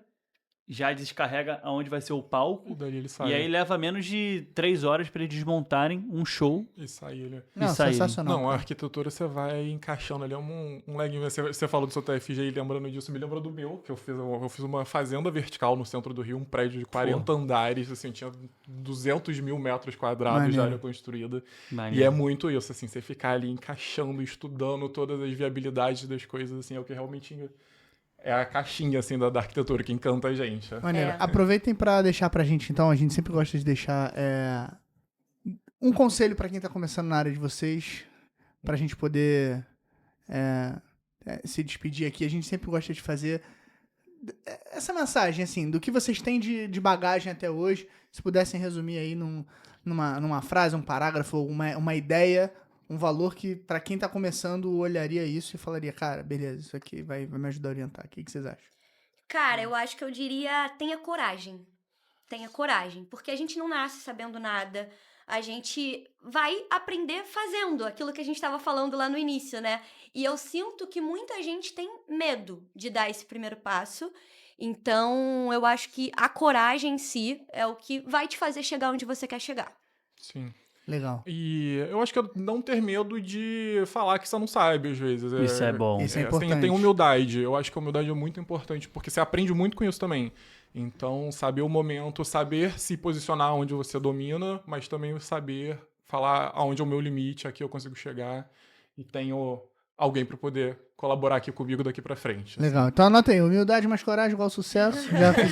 já descarrega aonde vai ser o palco.
E daí ele sai.
E aí leva menos de 3 horas para eles desmontarem um show.
E sair ele.
Não,
sair.
sensacional.
Não, a arquitetura você vai encaixando ali, é um leguinho. Você falou do seu TFG aí, lembrando disso, me lembra do meu, que eu fiz uma fazenda vertical no centro do Rio, um prédio de 40 andares, assim, tinha 200 mil metros quadrados de área construída.
Maneiro.
E é muito isso, assim, você ficar ali encaixando, estudando todas as viabilidades das coisas, assim, é o que realmente... É a caixinha, assim, da arquitetura que encanta a gente.
Maneiro. Aproveitem pra deixar pra gente, então, a gente sempre gosta de deixar um conselho pra quem tá começando na área de vocês, pra gente poder se despedir aqui. A gente sempre gosta de fazer essa mensagem, assim, do que vocês têm de bagagem até hoje. Se pudessem resumir aí numa frase, um parágrafo, uma ideia, um valor que, pra quem tá começando, olharia isso e falaria, cara, beleza, isso aqui vai me ajudar a orientar. O que vocês acham?
Cara, eu acho que eu diria tenha coragem. Tenha coragem. Porque a gente não nasce sabendo nada. A gente vai aprender fazendo aquilo que a gente estava falando lá no início, né? E eu sinto que muita gente tem medo de dar esse primeiro passo. Então, eu acho que a coragem em si é o que vai te fazer chegar onde você quer chegar.
Sim.
Legal.
E eu acho que é não ter medo de falar que você não sabe, às vezes.
Isso é bom.
Isso é importante.
Tem humildade. Eu acho que a humildade é muito importante, porque você aprende muito com isso também. Então, saber o momento, saber se posicionar onde você domina, mas também saber falar aonde é o meu limite, aqui eu consigo chegar e tenho alguém para poder colaborar aqui comigo daqui pra frente.
Legal. Então anota aí, humildade mais coragem igual sucesso. Já fiz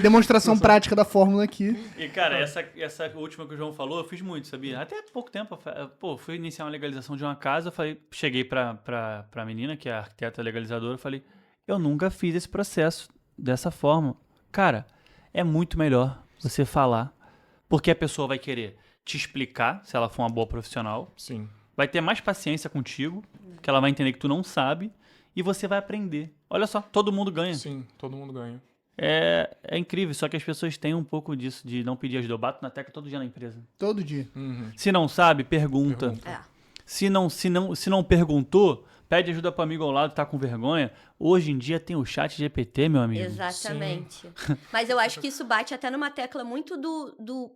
demonstração prática da fórmula aqui.
E, cara, essa última que o João falou, eu fiz muito, sabia? Até pouco tempo, pô, fui iniciar uma legalização de uma casa, cheguei pra menina, que é a arquiteta legalizadora, falei, eu nunca fiz esse processo dessa forma. Cara, é muito melhor você falar, porque a pessoa vai querer te explicar, se ela for uma boa profissional.
Sim.
Vai ter mais paciência contigo, que ela vai entender que tu não sabe, e você vai aprender. Olha só, todo mundo ganha.
Sim, todo mundo ganha.
É incrível, só que as pessoas têm um pouco disso, de não pedir ajuda. Eu bato na tecla todo dia na empresa.
Todo dia.
Uhum.
Se não sabe, pergunta.
É.
Se não perguntou, pede ajuda para amigo ao lado que tá com vergonha. Hoje em dia tem o chat GPT, meu amigo.
Exatamente. Mas eu acho que isso bate até numa tecla muito do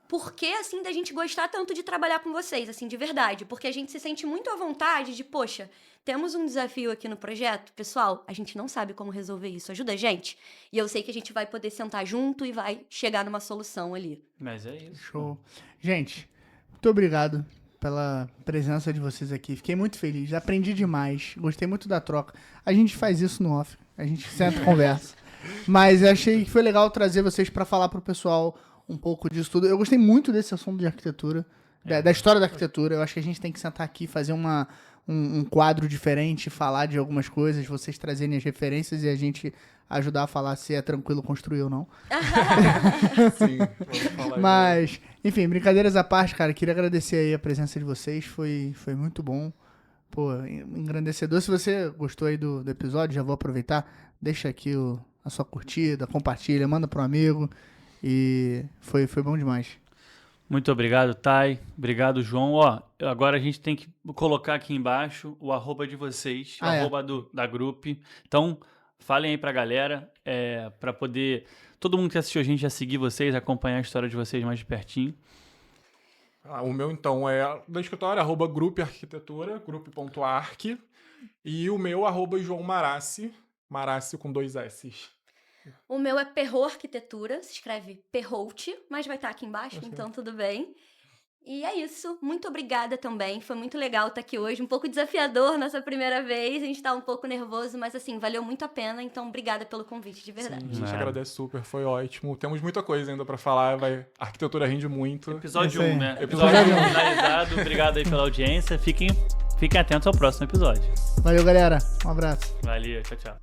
porquê, assim, da gente gostar tanto de trabalhar com vocês, assim, de verdade. Porque a gente se sente muito à vontade de, poxa, temos um desafio aqui no projeto, pessoal, a gente não sabe como resolver isso, ajuda a gente. E eu sei que a gente vai poder sentar junto e vai chegar numa solução ali.
Mas é isso.
Show. Gente, muito obrigado pela presença de vocês aqui. Fiquei muito feliz, aprendi demais, gostei muito da troca. A gente faz isso no off, a gente senta e conversa. Mas eu achei que foi legal trazer vocês para falar pro pessoal um pouco disso tudo. Eu gostei muito desse assunto de arquitetura, da história da arquitetura. Eu acho que a gente tem que sentar aqui e fazer um quadro diferente, falar de algumas coisas, vocês trazerem as referências e a gente ajudar a falar se é tranquilo construir ou não.
Sim, vamos falar.
Mas, enfim, brincadeiras à parte, cara, queria agradecer aí a presença de vocês, foi muito bom. Pô, engrandecedor. Se você gostou aí do episódio, já vou aproveitar, deixa aqui a sua curtida, compartilha, manda pro amigo. E foi bom demais.
Muito obrigado, Thay. Obrigado, João. Ó, agora a gente tem que colocar aqui embaixo o arroba de vocês, o arroba da Grup. Então, falem aí pra galera, pra poder... Todo mundo que assistiu a gente já seguir vocês, acompanhar a história de vocês mais de pertinho.
O meu, então, é da escritório, @Grup Arquitetura, grup.arq. E o meu, @João Marassi, Marassi com 2 S's.
O meu é Perro Arquitetura, se escreve Perrout, mas vai estar aqui embaixo, então tudo bem. E é isso, muito obrigada também, foi muito legal estar aqui hoje, um pouco desafiador nossa primeira vez, a gente tá um pouco nervoso, mas assim, valeu muito a pena, então obrigada pelo convite, de verdade.
Sim, a gente agradece super, foi ótimo. Temos muita coisa ainda pra falar, a arquitetura rende muito.
Episódio
Isso aí.
1, né?
Episódio
Episódio 1
1.
finalizado, obrigado aí pela audiência, fiquem atentos ao próximo episódio.
Valeu, galera. Um abraço.
Valeu, tchau, tchau.